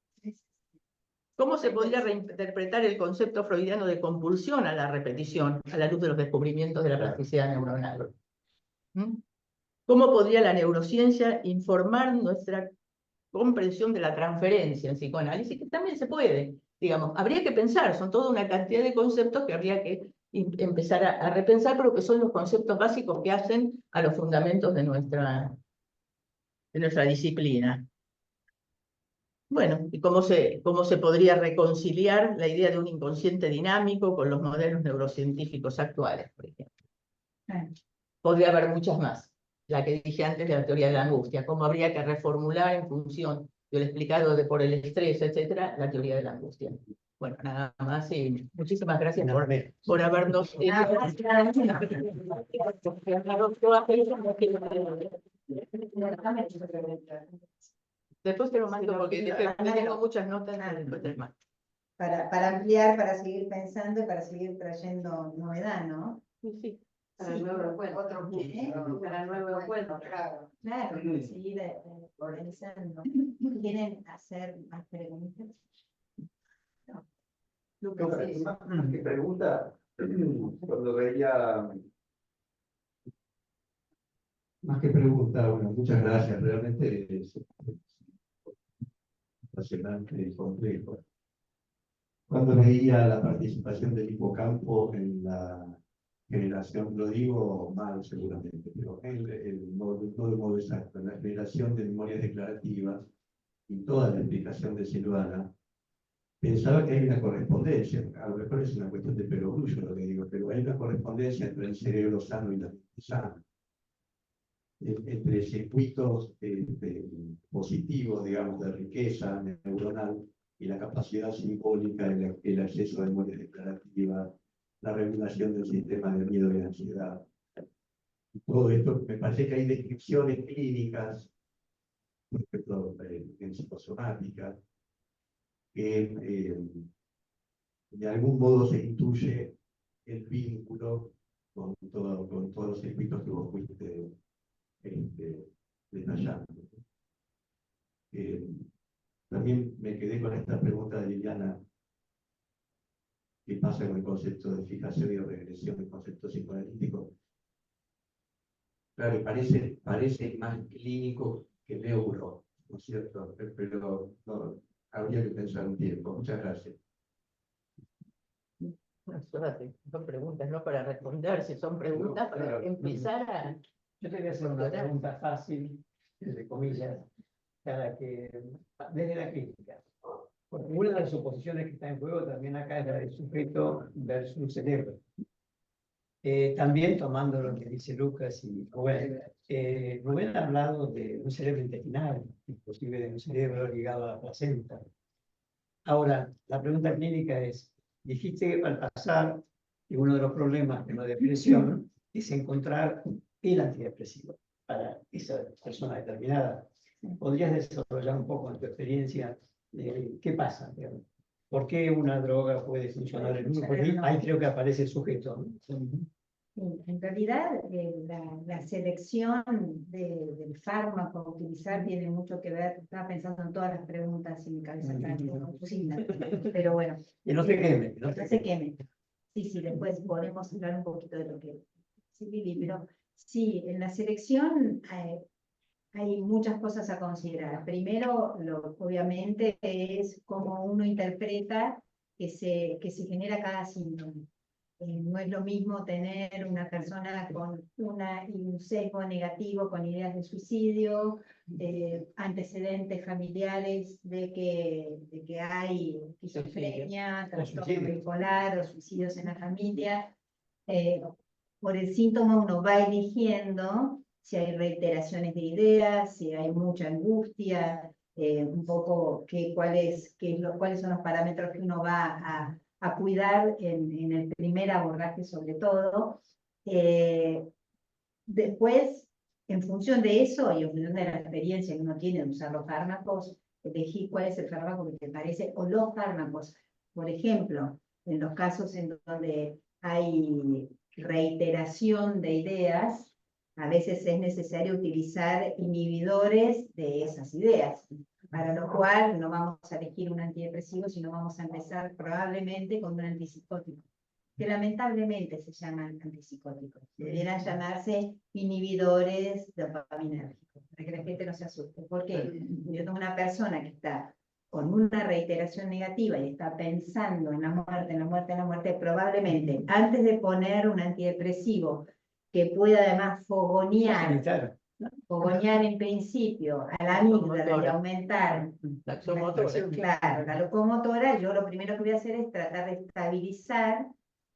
Speaker 8: ¿Cómo se podría reinterpretar el concepto freudiano de compulsión a la repetición a la luz de los descubrimientos de la plasticidad neuronal? ¿Mm? ¿Cómo podría la neurociencia informar nuestra comprensión de la transferencia en psicoanálisis? Que también se puede, digamos, habría que pensar, son toda una cantidad de conceptos que habría que empezar a repensar, pero que son los conceptos básicos que hacen a los fundamentos de nuestra disciplina. Bueno, y cómo se podría reconciliar la idea de un inconsciente dinámico con los modelos neurocientíficos actuales, por ejemplo. Podría haber muchas más. La que dije antes de la teoría de la angustia, cómo habría que reformular en función de lo explicado por el estrés, etcétera, la teoría de la angustia. Bueno, nada más y muchísimas gracias por habernos... Después te lo mando porque tengo muchas notas del mar.
Speaker 2: Para ampliar, para seguir pensando y para seguir trayendo novedad, ¿no?
Speaker 8: Sí.
Speaker 2: Para el nuevo encuentro. Para el nuevo encuentro, claro. Claro, seguir organizando. ¿Quieren hacer más preguntas? No.
Speaker 6: Más que pregunta, cuando veía... Más que pregunta, bueno, muchas gracias, realmente es apasionante y complejo. Cuando veía la participación del hipocampo en la generación, lo digo mal seguramente, pero no de modo exacto, en la generación de memorias declarativas y toda la explicación de Silvana, pensaba que hay una correspondencia, a lo mejor es una cuestión de perogrullo lo que digo, pero hay una correspondencia entre el cerebro sano y la mente sana, entre circuitos positivos, digamos, de riqueza neuronal y la capacidad simbólica, el acceso a memoria declarativa, la regulación del sistema de miedo y ansiedad. Todo esto, me parece que hay descripciones clínicas, por ejemplo, en psicosomática, que de algún modo se intuye el vínculo con todos los circuitos que vos fuiste detallando. También me quedé con esta pregunta de Liliana: ¿qué pasa con el concepto de fijación y de regresión del concepto psicoanalítico? Claro, parece más clínico que neuro, ¿no es cierto? Pero no, habría que pensar un tiempo. Muchas gracias.
Speaker 8: Son preguntas no para responderse, son preguntas para empezar a...
Speaker 1: Yo te voy a hacer una pregunta fácil, entre comillas, desde la crítica. Porque una de las suposiciones que está en juego también acá es la del sujeto versus cerebro. También tomando lo que dice Lucas y Rubén, Rubén ha hablado de un cerebro intestinal, inclusive de un cerebro ligado a la placenta. Ahora, la pregunta clínica es, dijiste que al pasar, que uno de los problemas de la depresión es encontrar el antidepresivo para esa persona determinada. ¿Podrías desarrollar un poco en tu experiencia qué pasa? Digamos? ¿Por qué una droga puede funcionar en uno? Porque ahí creo que aparece el sujeto, ¿no?
Speaker 2: En realidad, la selección del fármaco a utilizar tiene mucho que ver. Estaba pensando en todas las preguntas y mi cabeza está confusida, pero bueno.
Speaker 1: Y no se queme.
Speaker 2: No se queme. Sí, después podemos hablar un poquito de lo que sí, Lili, pero sí, en la selección hay muchas cosas a considerar. Primero, obviamente, es cómo uno interpreta que se genera cada síntoma. No es lo mismo tener una persona con un sesgo negativo, con ideas de suicidio, antecedentes familiares de que hay esquizofrenia, trastorno bipolar o suicidios en la familia. Por el síntoma uno va eligiendo si hay reiteraciones de ideas, si hay mucha angustia, un poco cuáles son los parámetros que uno va a cuidar en el primer abordaje sobre todo. Después, en función de eso y en función de la experiencia que uno tiene de usar los fármacos, elegir cuál es el fármaco que te parece, o los fármacos. Por ejemplo, en los casos en donde hay reiteración de ideas, a veces es necesario utilizar inhibidores de esas ideas, para lo cual no vamos a elegir un antidepresivo, sino vamos a empezar probablemente con un antipsicótico, que lamentablemente se llaman antipsicóticos. Deberían llamarse inhibidores dopaminérgicos, para que la gente no se asuste. Porque yo tengo una persona que está con una reiteración negativa y está pensando en la muerte, en la muerte, en la muerte, probablemente antes de poner un antidepresivo que pueda además fogonear en principio a la amígdala y aumentar
Speaker 8: La locomotora.
Speaker 2: claro, la locomotora, yo lo primero que voy a hacer es tratar de estabilizar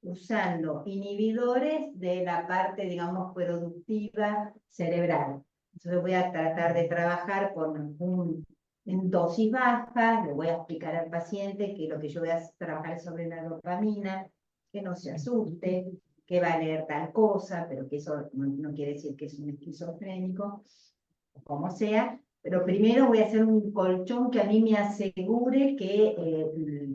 Speaker 2: usando inhibidores de la parte, digamos, productiva cerebral. Entonces voy a tratar de trabajar en dosis bajas, le voy a explicar al paciente que lo que yo voy a trabajar es sobre la dopamina, que no se asuste, que va a leer tal cosa, pero que eso no quiere decir que es un esquizofrénico, o como sea, pero primero voy a hacer un colchón que a mí me asegure que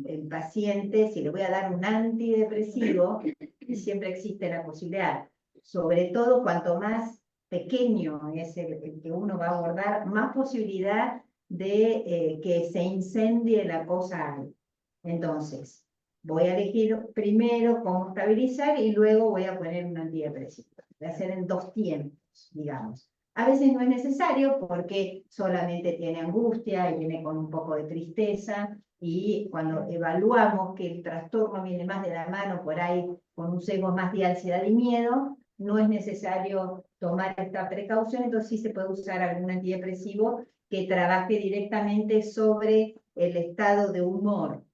Speaker 2: el paciente, si le voy a dar un antidepresivo, y siempre existe la posibilidad, sobre todo cuanto más pequeño es el que uno va a abordar, más posibilidad de que se incendie la cosa hay. Entonces, voy a elegir primero cómo estabilizar y luego voy a poner un antidepresivo. Voy a hacer en 2 tiempos, digamos. A veces no es necesario porque solamente tiene angustia y viene con un poco de tristeza, y cuando evaluamos que el trastorno viene más de la mano por ahí con un sesgo más de ansiedad y miedo, no es necesario tomar esta precaución, entonces sí se puede usar algún antidepresivo que trabaje directamente sobre el estado de humor.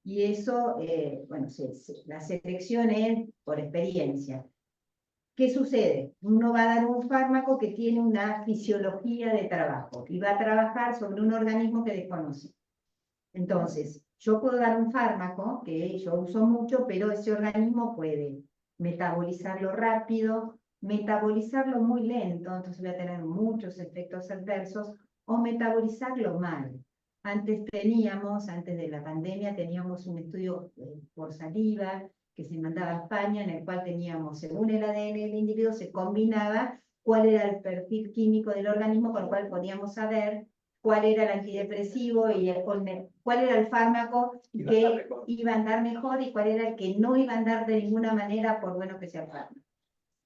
Speaker 2: Y eso, bueno, la selección es por experiencia. ¿Qué sucede? Uno va a dar un fármaco que tiene una fisiología de trabajo y va a trabajar sobre un organismo que desconoce. Entonces, yo puedo dar un fármaco que yo uso mucho, pero ese organismo puede metabolizarlo rápido, metabolizarlo muy lento, entonces voy a tener muchos efectos adversos, o metabolizarlo mal. Antes de la pandemia, teníamos un estudio por saliva que se mandaba a España, en el cual teníamos, según el ADN del individuo, se combinaba cuál era el perfil químico del organismo, con el cual podíamos saber cuál era el antidepresivo y cuál era el fármaco que iba a andar mejor y cuál era el que no iba a andar de ninguna manera, por bueno que sea el fármaco.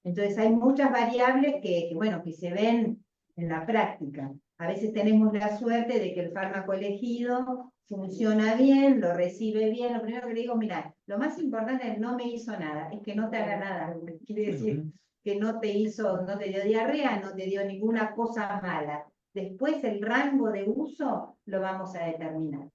Speaker 2: Entonces hay muchas variables bueno, que se ven en la práctica. A veces tenemos la suerte de que el fármaco elegido funciona bien, lo recibe bien. Lo primero que le digo, mira, lo más importante es no me hizo nada, es que no te haga nada. Quiere decir que no te dio diarrea, no te dio ninguna cosa mala. Después el rango de uso lo vamos a determinar.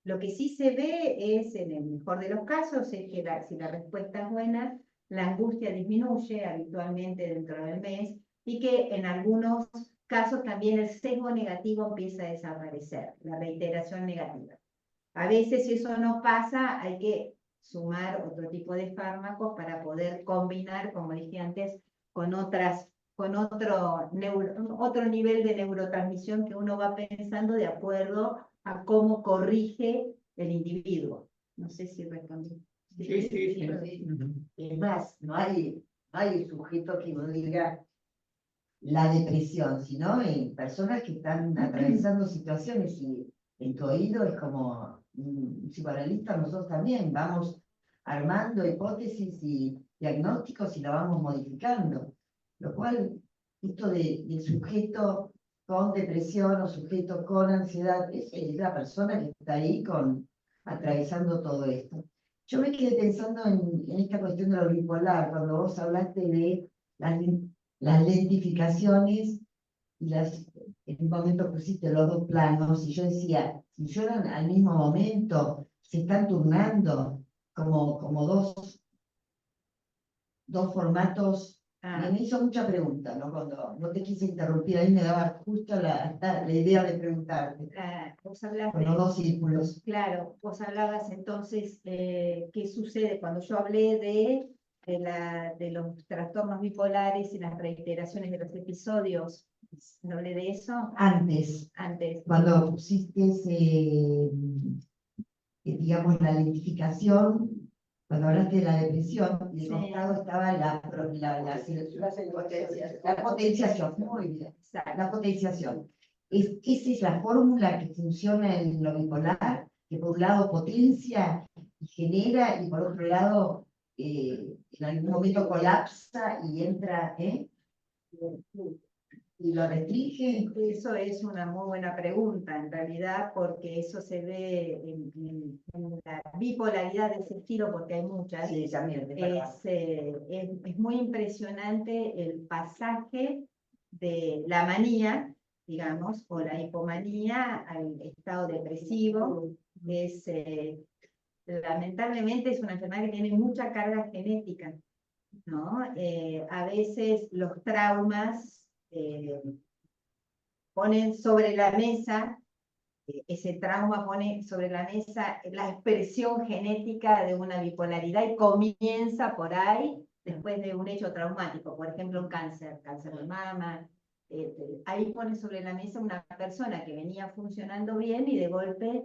Speaker 2: Lo que sí se ve es, en el mejor de los casos, es que si la respuesta es buena, la angustia disminuye habitualmente dentro del mes, y que en algunos casos también el sesgo negativo empieza a desaparecer, la reiteración negativa. A veces, si eso no pasa, hay que sumar otro tipo de fármacos para poder combinar, como dije antes, con otro nivel de neurotransmisión que uno va pensando de acuerdo a cómo corrige el individuo. No sé si respondí.
Speaker 1: Sí.
Speaker 10: Es más, no hay sujeto que no diga la depresión, sino en personas que están atravesando situaciones, y en tu oído es como un psicoanalista, nosotros también vamos armando hipótesis y diagnósticos y la vamos modificando, lo cual esto del sujeto con depresión o sujeto con ansiedad es la persona que está ahí atravesando todo esto. Yo me quedé pensando en esta cuestión de lo bipolar, cuando vos hablaste de las lentificaciones y en un momento pusiste los 2 planos, y yo decía, si lloran al mismo momento, se están turnando como dos formatos. Me hizo mucha pregunta, ¿no? Cuando no te quise interrumpir, ahí me daba justo la idea de preguntarte.
Speaker 2: Vos hablaste,
Speaker 10: con los 2 círculos.
Speaker 2: Claro, vos hablabas entonces, ¿qué sucede cuando yo hablé de los trastornos bipolares y las reiteraciones de los episodios? ¿No hablé de eso?
Speaker 10: Antes, cuando pusiste digamos, la identificación cuando hablaste de la depresión, y
Speaker 2: Sí.
Speaker 10: al costado estaba la potenciación, muy bien, la potenciación. Esa es la fórmula que funciona en lo bipolar, que por un lado potencia y genera, y por otro lado en algún momento colapsa y entra, y lo restringe.
Speaker 2: Eso es una muy buena pregunta, en realidad, porque eso se ve en la bipolaridad de ese estilo, porque hay muchas.
Speaker 10: Sí, también,
Speaker 2: Es muy impresionante el pasaje de la manía, digamos, o la hipomanía al estado depresivo. Lamentablemente es una enfermedad que tiene mucha carga genética, ¿no? A veces los traumas ponen sobre la mesa, ese trauma pone sobre la mesa la expresión genética de una bipolaridad y comienza por ahí después de un hecho traumático, por ejemplo un cáncer de mama. Ahí pone sobre la mesa una persona que venía funcionando bien y de golpe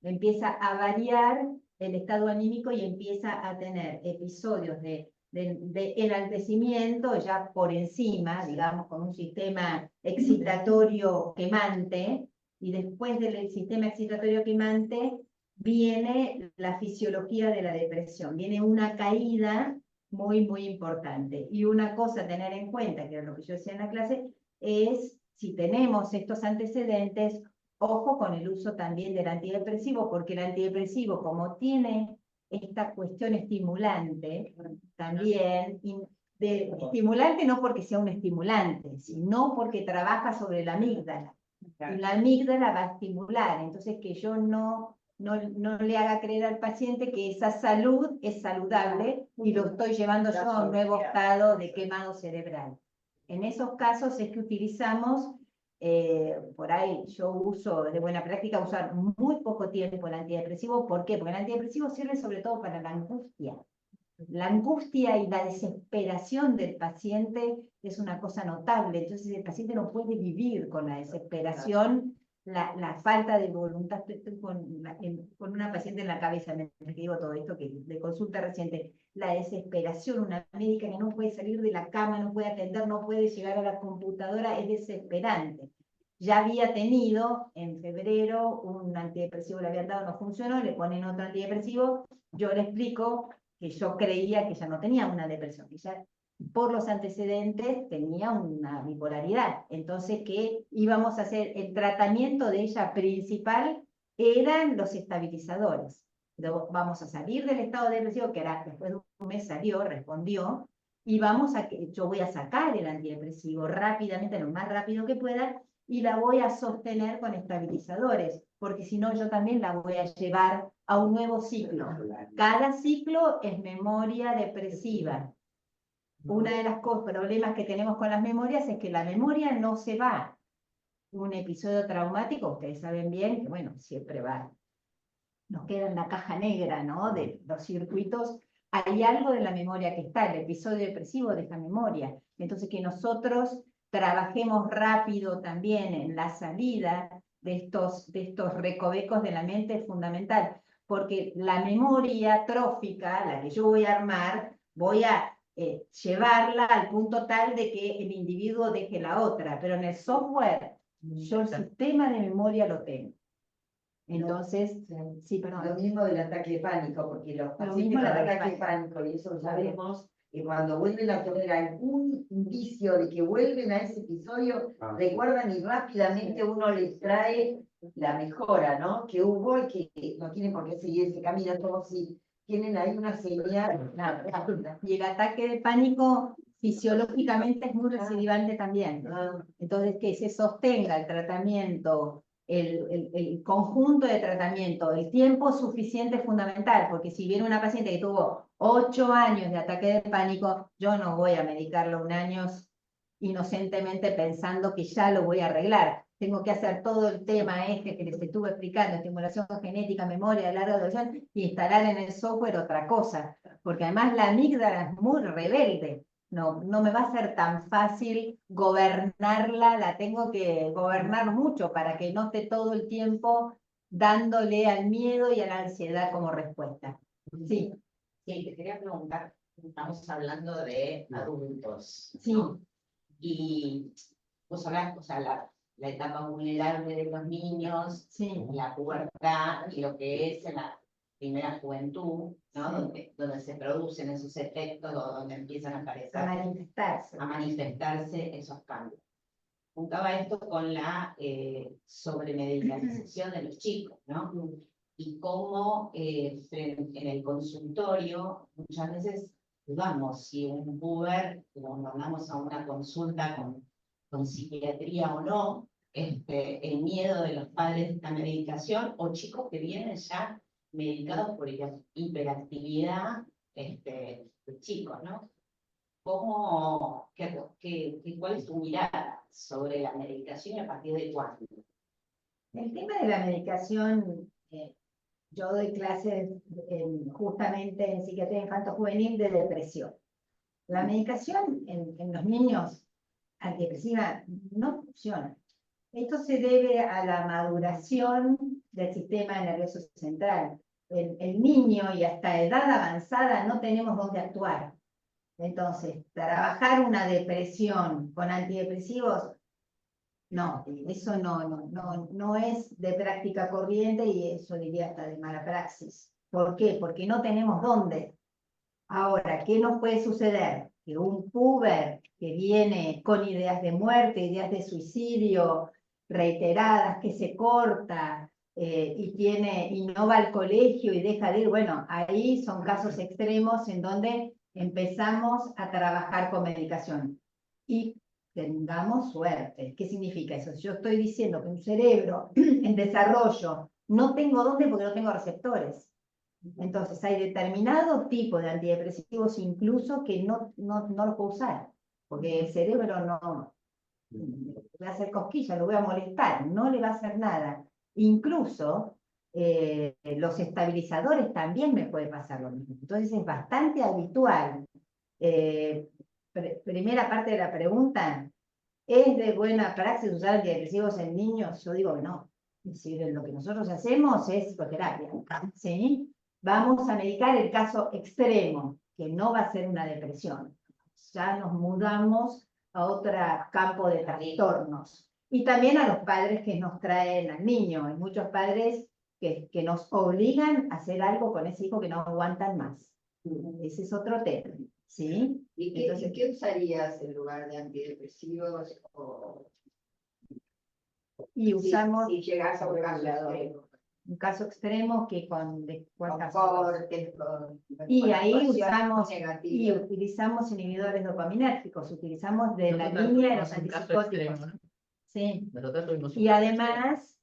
Speaker 2: empieza a variar el estado anímico y empieza a tener episodios de enaltecimiento ya por encima, digamos, con un sistema excitatorio quemante, y después del sistema excitatorio quemante viene la fisiología de la depresión, viene una caída muy, muy importante. Y una cosa a tener en cuenta, que es lo que yo decía en la clase, es si tenemos estos antecedentes, ojo con el uso también del antidepresivo, porque el antidepresivo, como tiene esta cuestión estimulante, también, estimulante no porque sea un estimulante, sino porque trabaja sobre la amígdala. Y la amígdala va a estimular, entonces que yo no le haga creer al paciente que esa salud es saludable y lo estoy llevando yo a un nuevo estado de quemado cerebral. En esos casos es que utilizamos, por ahí yo uso de buena práctica usar muy poco tiempo el antidepresivo. ¿Por qué? Porque el antidepresivo sirve sobre todo para la angustia. La angustia y la desesperación del paciente es una cosa notable, entonces el paciente no puede vivir con la desesperación, la falta de voluntad. Estoy con una paciente en la cabeza, me digo todo esto, que de consulta reciente, la desesperación, una médica que no puede salir de la cama, no puede atender, no puede llegar a la computadora, es desesperante. Ya había tenido en febrero un antidepresivo, le habían dado, no funcionó, le ponen otro antidepresivo, yo le explico que yo creía que ella no tenía una depresión, que ella por los antecedentes tenía una bipolaridad, entonces que íbamos a hacer el tratamiento de ella principal eran los estabilizadores. Vamos a salir del estado depresivo, que era después de un mes salió, respondió, y yo voy a sacar el antidepresivo rápidamente, lo más rápido que pueda, y la voy a sostener con estabilizadores, porque si no yo también la voy a llevar a un nuevo ciclo. Cada ciclo es memoria depresiva. Uno de los problemas que tenemos con las memorias es que la memoria no se va. Un episodio traumático, ustedes saben bien que, bueno, siempre va. Nos queda en la caja negra, ¿no? De los circuitos. Hay algo de la memoria que está, el episodio depresivo de esta memoria. Entonces, que nosotros trabajemos rápido también en la salida de estos recovecos de la mente es fundamental, porque la memoria trófica, la que yo voy a armar, voy a llevarla al punto tal de que el individuo deje la otra, pero en el software, yo el sistema de memoria lo tengo. Entonces, sí, perdón.
Speaker 10: Lo mismo del ataque de pánico, porque los pacientes con ataque de pánico, y eso ya vemos, que cuando vuelven a tener algún indicio de que vuelven a ese episodio, recuerdan y rápidamente uno les trae la mejora, ¿no? Que hubo y que no tienen por qué seguir ese camino, como si tienen ahí una señal.
Speaker 2: Y el ataque de pánico fisiológicamente es muy recidivante también. Entonces, que se sostenga el tratamiento, el conjunto de tratamiento, el tiempo suficiente es fundamental, porque si viene una paciente que tuvo 8 años de ataque de pánico, yo no voy a medicarlo 1 año inocentemente pensando que ya lo voy a arreglar. Tengo que hacer todo el tema que les estuve explicando, estimulación genética, memoria, larga duración, y instalar en el software otra cosa, porque además la amígdala es muy rebelde. No me va a ser tan fácil gobernarla, la tengo que gobernar mucho para que no esté todo el tiempo dándole al miedo y a la ansiedad como respuesta. Sí.
Speaker 11: Sí, te quería preguntar, estamos hablando de adultos,
Speaker 2: Sí.
Speaker 11: ¿no? Y vos hablás, o sea, la etapa vulnerable de los niños,
Speaker 2: Sí.
Speaker 11: la pubertad y lo que es en la primera juventud, ¿no?
Speaker 2: Sí.
Speaker 11: Donde se producen esos efectos o donde empiezan a aparecer,
Speaker 2: manifestarse.
Speaker 11: a manifestarse esos cambios. Juntaba esto con la sobremedicalización de los chicos, ¿no? Y cómo en el consultorio muchas veces dudamos si un puber lo mandamos a una consulta con psiquiatría o no, el miedo de los padres de esta medicación, o chicos que vienen ya medicados por hiperactividad de chicos, ¿no? ¿Cuál es tu mirada sobre la medicación y a partir de cuándo?
Speaker 2: El tema de la medicación, yo doy clases justamente en psiquiatría infanto-juvenil de depresión. La medicación en los niños antidepresiva no funciona. Esto se debe a la maduración del sistema nervioso central. El niño y hasta edad avanzada no tenemos dónde actuar. Entonces, trabajar una depresión con antidepresivos, no, eso no es de práctica corriente y eso diría hasta de mala praxis. ¿Por qué? Porque no tenemos dónde. Ahora, ¿qué nos puede suceder? Que un puber que viene con ideas de muerte, ideas de suicidio reiteradas, que se corta y no va al colegio y deja de ir, bueno, ahí son casos extremos en donde empezamos a trabajar con medicación. Y tengamos suerte. ¿Qué significa eso? Si yo estoy diciendo que un cerebro en desarrollo no tengo dónde porque no tengo receptores. Entonces hay determinado tipo de antidepresivos incluso que no los puedo usar, porque el cerebro no le va a hacer cosquillas, lo voy a molestar, no le va a hacer nada. Incluso los estabilizadores también me puede pasar lo mismo. Entonces es bastante habitual. Primera parte de la pregunta, ¿es de buena praxis usar antidepresivos en niños? Yo digo que no. Es decir, lo que nosotros hacemos es psicoterapia, ¿sí? Vamos a medicar el caso extremo, que no va a ser una depresión. Ya nos mudamos a otro campo de trastornos. Y también a los padres que nos traen al niño. Hay muchos padres que nos obligan a hacer algo con ese hijo que no aguantan más. Ese es otro tema, ¿sí?
Speaker 12: Entonces, ¿qué usarías en lugar de antidepresivos?
Speaker 2: Y usamos
Speaker 12: si llegas a un caso extremo.
Speaker 2: Un caso extremo que con
Speaker 12: cortes,
Speaker 2: y ahí utilizamos inhibidores dopaminérgicos, utilizamos de la línea de los antipsicóticos. Sí. Y además,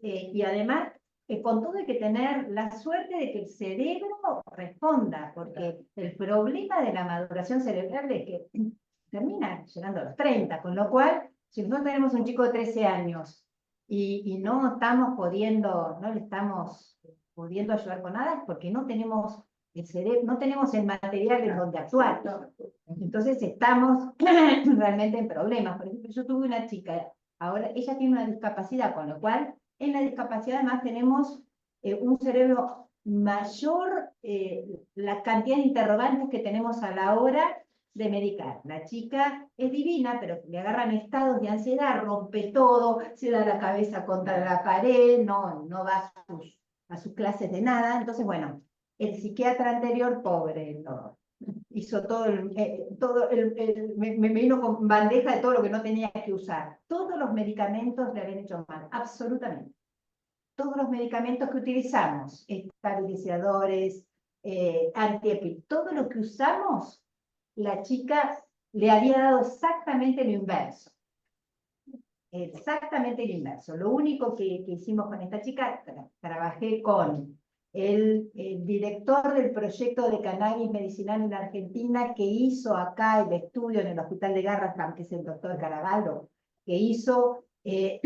Speaker 2: con todo hay que tener la suerte de que el cerebro responda, porque el problema de la maduración cerebral es que termina llegando a los 30, con lo cual, si nosotros tenemos un chico de 13 años y no le estamos pudiendo ayudar con nada, es porque no tenemos el cerebro, no tenemos el material en donde actuar. Entonces estamos realmente en problemas. Por ejemplo, yo tuve una chica, ahora ella tiene una discapacidad, con lo cual en la discapacidad además tenemos un cerebro mayor, la cantidad de interrogantes que tenemos a la hora de medicar. La chica es divina, pero le agarran estados de ansiedad, rompe todo, se da la cabeza contra la pared, no va a sus clases de nada. Entonces, bueno, el psiquiatra anterior, pobre, hizo todo me vino con bandeja de todo lo que no tenía que usar. Todos los medicamentos le habían hecho mal, absolutamente. Todos los medicamentos que utilizamos, estabilizadores, antiepilépticos, todo lo que usamos, la chica le había dado exactamente lo inverso. Exactamente lo inverso. Lo único que hicimos con esta chica, trabajé con el director del proyecto de cannabis medicinal en la Argentina, que hizo acá el estudio en el hospital de Garrahan, que es el doctor Caraballo, que hizo el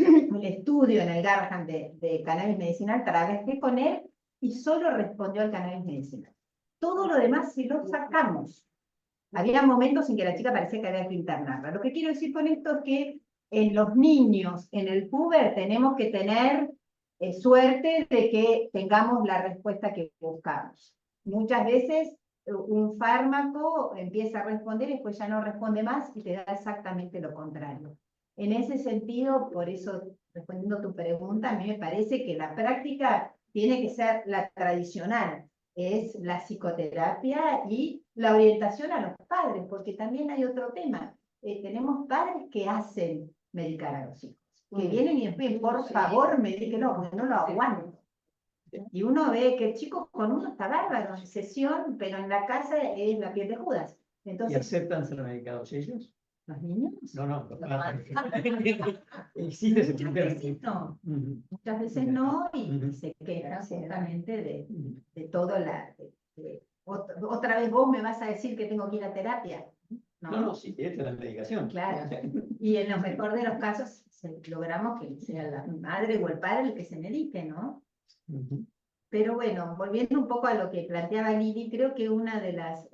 Speaker 2: estudio en el Garrahan de cannabis medicinal. Trabajé con él y solo respondió al cannabis medicinal. Todo lo demás sí lo sacamos. Había momentos en que la chica parecía que había que internarla. Lo que quiero decir con esto es que en los niños, en el puber, tenemos que tener suerte de que tengamos la respuesta que buscamos. Muchas veces un fármaco empieza a responder y después ya no responde más y te da exactamente lo contrario. En ese sentido, por eso, respondiendo a tu pregunta, a mí me parece que la práctica tiene que ser la tradicional, es la psicoterapia y la orientación a los padres, porque también hay otro tema. Tenemos padres que hacen medicar a los hijos, que vienen y dicen, por favor, medíquenlo, porque no lo aguanto. Y uno ve que el chico con uno está bárbaro en sesión, pero en la casa es la piel de Judas.
Speaker 1: ¿Y
Speaker 2: Entonces,
Speaker 1: aceptan ser medicados ellos?
Speaker 2: ¿los niños?
Speaker 1: No, no. Existe ese
Speaker 2: Muchas
Speaker 1: problema.
Speaker 2: veces no.
Speaker 1: Ujú.
Speaker 2: Muchas veces no, y se quejan justamente de todo otra vez vos me vas a decir que tengo que ir a terapia.
Speaker 1: No, no, sí, esta es la medicación.
Speaker 2: Claro. Y en lo mejor de los casos logramos que sea la madre o el padre el que se medique, ¿no?
Speaker 1: Ujú.
Speaker 2: Pero bueno, volviendo un poco a lo que planteaba Lili, creo que una de las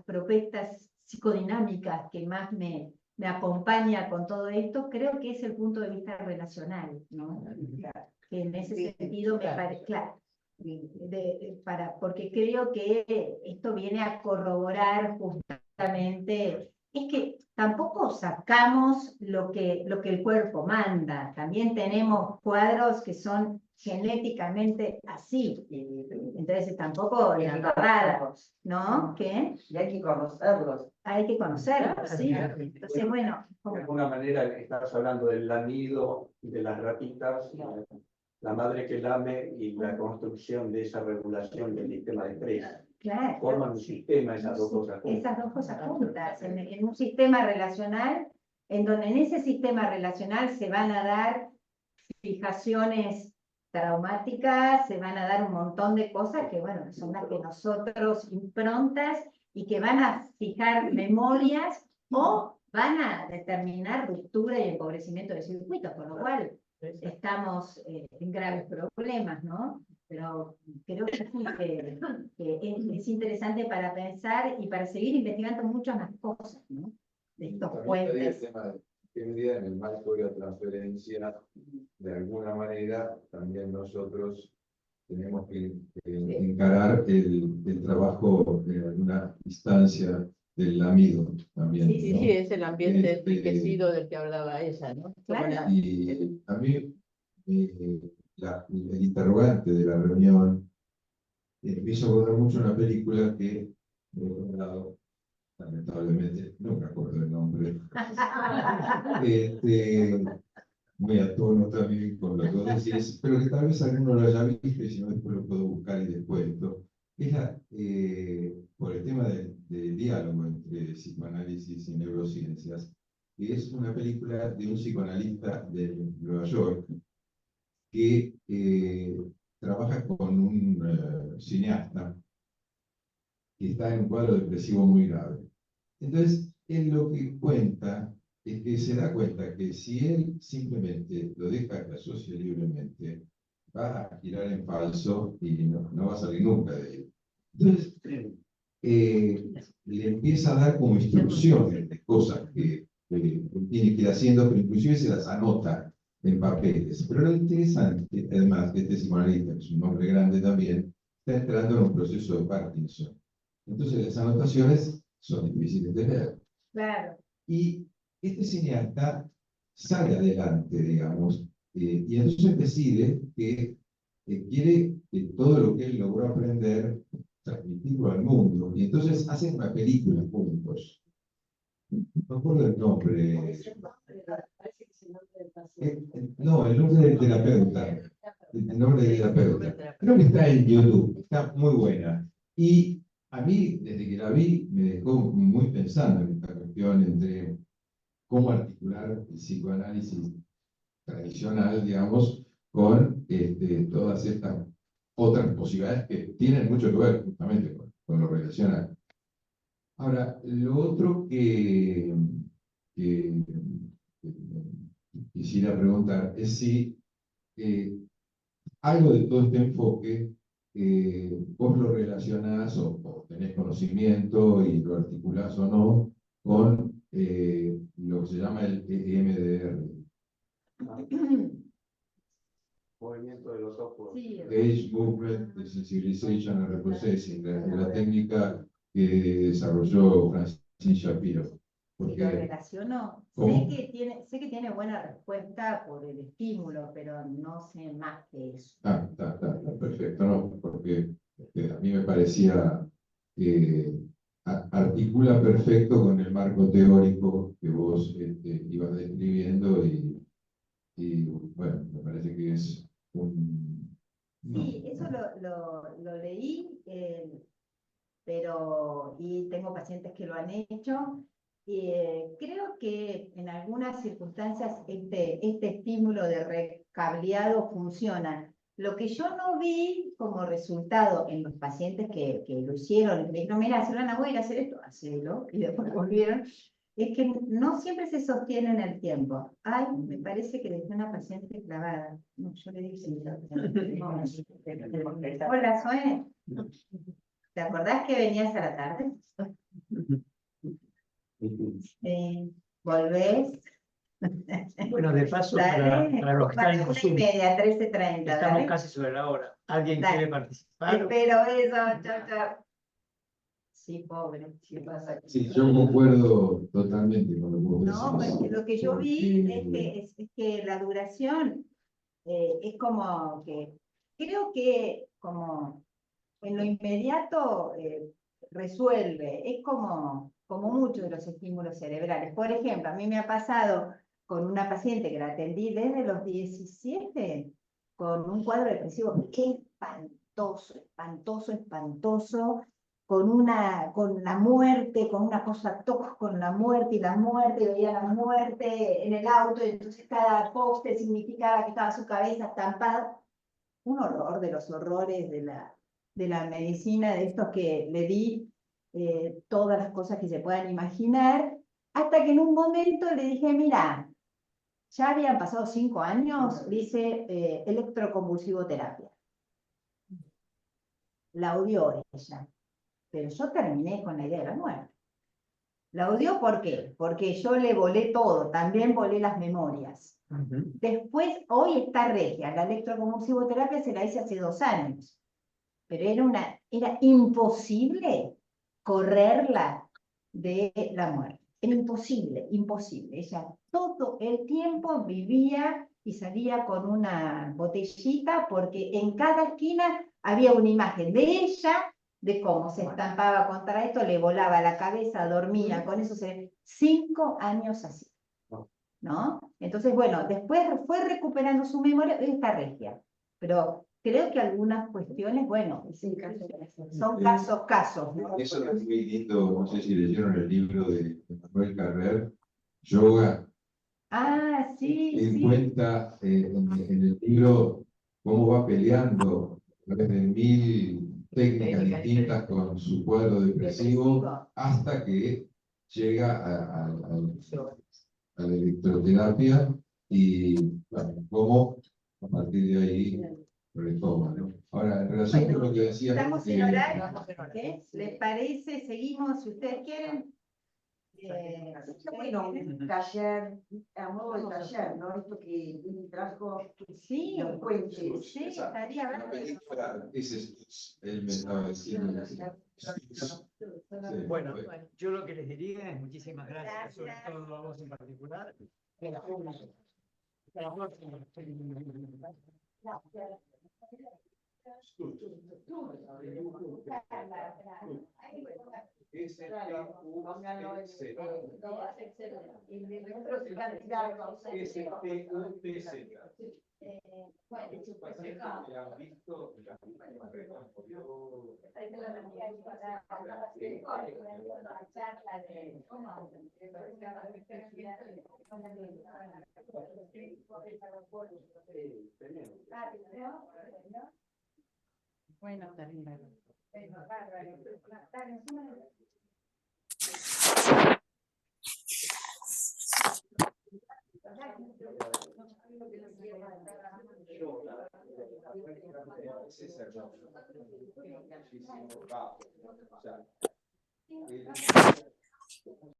Speaker 2: propuestas psicodinámicas que más me acompaña con todo esto, creo que es el punto de vista relacional, ¿no? Que en ese sentido me parece, claro, porque creo que esto viene a corroborar justamente, es que tampoco sacamos lo que el cuerpo manda, también tenemos cuadros que son genéticamente así, entonces tampoco la embarrada, ¿no? ¿Qué?
Speaker 10: Y hay que conocerlos.
Speaker 2: Hay que conocerlos, sí. Entonces, bueno,
Speaker 6: De alguna manera estás hablando del lamido de las ratitas, la madre que lame y la construcción de esa regulación del sistema de estrés.
Speaker 2: claro,
Speaker 6: Forman un sistema esas dos cosas juntas.
Speaker 2: esas dos cosas juntas, en un sistema relacional, en donde en ese sistema relacional se van a dar fijaciones traumáticas, se van a dar un montón de cosas que, bueno, son las que nosotros improntas y que van a fijar memorias o van a determinar ruptura y empobrecimiento de circuitos, con lo cual estamos en graves problemas, ¿no? Pero creo que sí, que es interesante para pensar y para seguir investigando muchas más cosas, ¿no? De estos
Speaker 7: También estaría el
Speaker 2: puentes.
Speaker 7: tema de qué medida en el marco de la transferencia, de alguna manera, también nosotros tenemos que encarar el trabajo en alguna instancia del lamido también.
Speaker 8: Sí,
Speaker 7: ¿no?
Speaker 8: sí, es el ambiente
Speaker 7: Este,
Speaker 8: enriquecido del que hablaba ella, ¿no?
Speaker 2: Claro.
Speaker 7: Y a mí, el interrogante de la reunión me hizo acordar mucho una película que he recordado, lamentablemente, no me acuerdo el nombre, muy a tono también con lo que vos decís, pero que tal vez alguno lo haya visto y si no después lo puedo buscar y les cuento. Es por el tema del diálogo entre psicoanálisis y neurociencias, que es una película de un psicoanalista de Nueva York que trabaja con un cineasta que está en un cuadro depresivo muy grave. Entonces, él lo que cuenta es que se da cuenta que si él simplemente lo deja que asocie libremente, va a girar en falso y no va a salir nunca de él. Entonces, le empieza a dar como instrucciones de cosas que tiene que ir haciendo, pero inclusive se las anota en papeles. Pero lo interesante, además, que este psicoanalista, que es un hombre grande también, está entrando en un proceso de Parkinson. Entonces las anotaciones son difíciles de leer.
Speaker 2: Claro.
Speaker 7: Y este cineasta sale adelante, digamos, y entonces decide que quiere que todo lo que él logró aprender, transmitirlo al mundo. Y entonces hacen una película juntos. No me acuerdo el nombre. No, el nombre del terapeuta. El nombre del terapeuta. Creo que está en YouTube. Está muy buena. Y a mí, desde que la vi, me dejó muy pensando en esta cuestión entre cómo articular el psicoanálisis tradicional, digamos, con todas estas otras posibilidades que tienen mucho que ver justamente con lo relacional. Ahora, lo otro que quisiera preguntar es si algo de todo este enfoque vos lo relacionás o tenés conocimiento y lo articulás o no con lo que se llama el EMDR.
Speaker 6: Movimiento de los ojos.
Speaker 2: Sí,
Speaker 7: Age Movement Desensitization and Reprocessing, la técnica que desarrolló Francis Shapiro.
Speaker 2: y lo
Speaker 7: Porque,
Speaker 2: relaciono.
Speaker 7: ¿cómo?
Speaker 2: Sé que tiene buena respuesta por el estímulo, pero no sé más que eso.
Speaker 7: Está perfecto, ¿no? Porque a mí me parecía que articula perfecto con el marco teórico que vos ibas describiendo y bueno, me parece que es un...
Speaker 2: Sí, eso lo leí, pero y tengo pacientes que lo han hecho. Creo que en algunas circunstancias este estímulo de recableado funciona. Lo que yo no vi como resultado en los pacientes que lo hicieron, que me dijeron, mira, Silvana, voy a ir a hacer esto, hacelo, y después volvieron, es que no siempre se sostiene en el tiempo. Ay, me parece que dejé una paciente clavada. No, yo le dije, hola, Zoe. ¿Te acordás que venías a la tarde? ¿Volvés?
Speaker 1: Bueno, de paso,
Speaker 2: Dale,
Speaker 1: para los que están en Zoom,
Speaker 2: 1:30, 13:30,
Speaker 1: estamos
Speaker 2: dale.
Speaker 1: casi sobre la hora. ¿Alguien
Speaker 2: Dale.
Speaker 1: quiere participar?
Speaker 2: Espero eso, chao, chao. Sí, pobre, sí pasa.
Speaker 7: Sí, yo concuerdo totalmente con lo que vos
Speaker 2: No,
Speaker 7: decís.
Speaker 2: pues lo que yo vi
Speaker 7: Porque-
Speaker 2: es que la duración es como que, creo que como en lo inmediato resuelve, es como muchos de los estímulos cerebrales. Por ejemplo, a mí me ha pasado con una paciente que la atendí desde los 17 con un cuadro depresivo que espantoso, espantoso, espantoso, con la muerte, con una cosa tos con la muerte, y veía la muerte en el auto, y entonces cada poste significaba que estaba su cabeza estampada. Un horror de los horrores de la medicina, de estos que le di todas las cosas que se puedan imaginar, hasta que en un momento le dije, mira, ya habían pasado 5 años, dice electroconvulsivoterapia. La odió ella, pero yo terminé con la idea de la muerte. La odió ¿por qué? Porque yo le volé todo, también volé las memorias. Después, hoy está regia, la electroconvulsivoterapia se la hice hace 2 años, pero era imposible correrla de la muerte. Era imposible, imposible. Ella todo el tiempo vivía y salía con una botellita porque en cada esquina había una imagen de ella, de cómo se estampaba contra esto, le volaba la cabeza, dormía, con eso 5 años así, ¿no? Entonces, bueno, después fue recuperando su memoria, hoy está regia, pero creo que algunas cuestiones, bueno, son casos, ¿no?
Speaker 7: Eso es muy lindo, no sé si leyeron el libro de Manuel Carrer, Yoga,
Speaker 2: Ah, sí,
Speaker 7: que
Speaker 2: sí.
Speaker 7: cuenta en el libro cómo va peleando a través de 1000 técnicas distintas con su cuadro depresivo hasta que llega a la electroterapia y bueno, cómo a partir de ahí retoma, ¿no? Ahora, en relación con lo que decía...
Speaker 2: Estamos en horario, ¿qué? ¿Les parece? Seguimos, si ustedes quieren.
Speaker 10: Bueno, un taller, a modo de taller, ¿no? Esto que trajo,
Speaker 2: sí,
Speaker 10: los puentes.
Speaker 2: Sí, estaría bien.
Speaker 7: Él me estaba diciendo.
Speaker 1: Bueno, yo lo que les diría es muchísimas gracias, sobre todo a vos en particular.
Speaker 2: Bueno,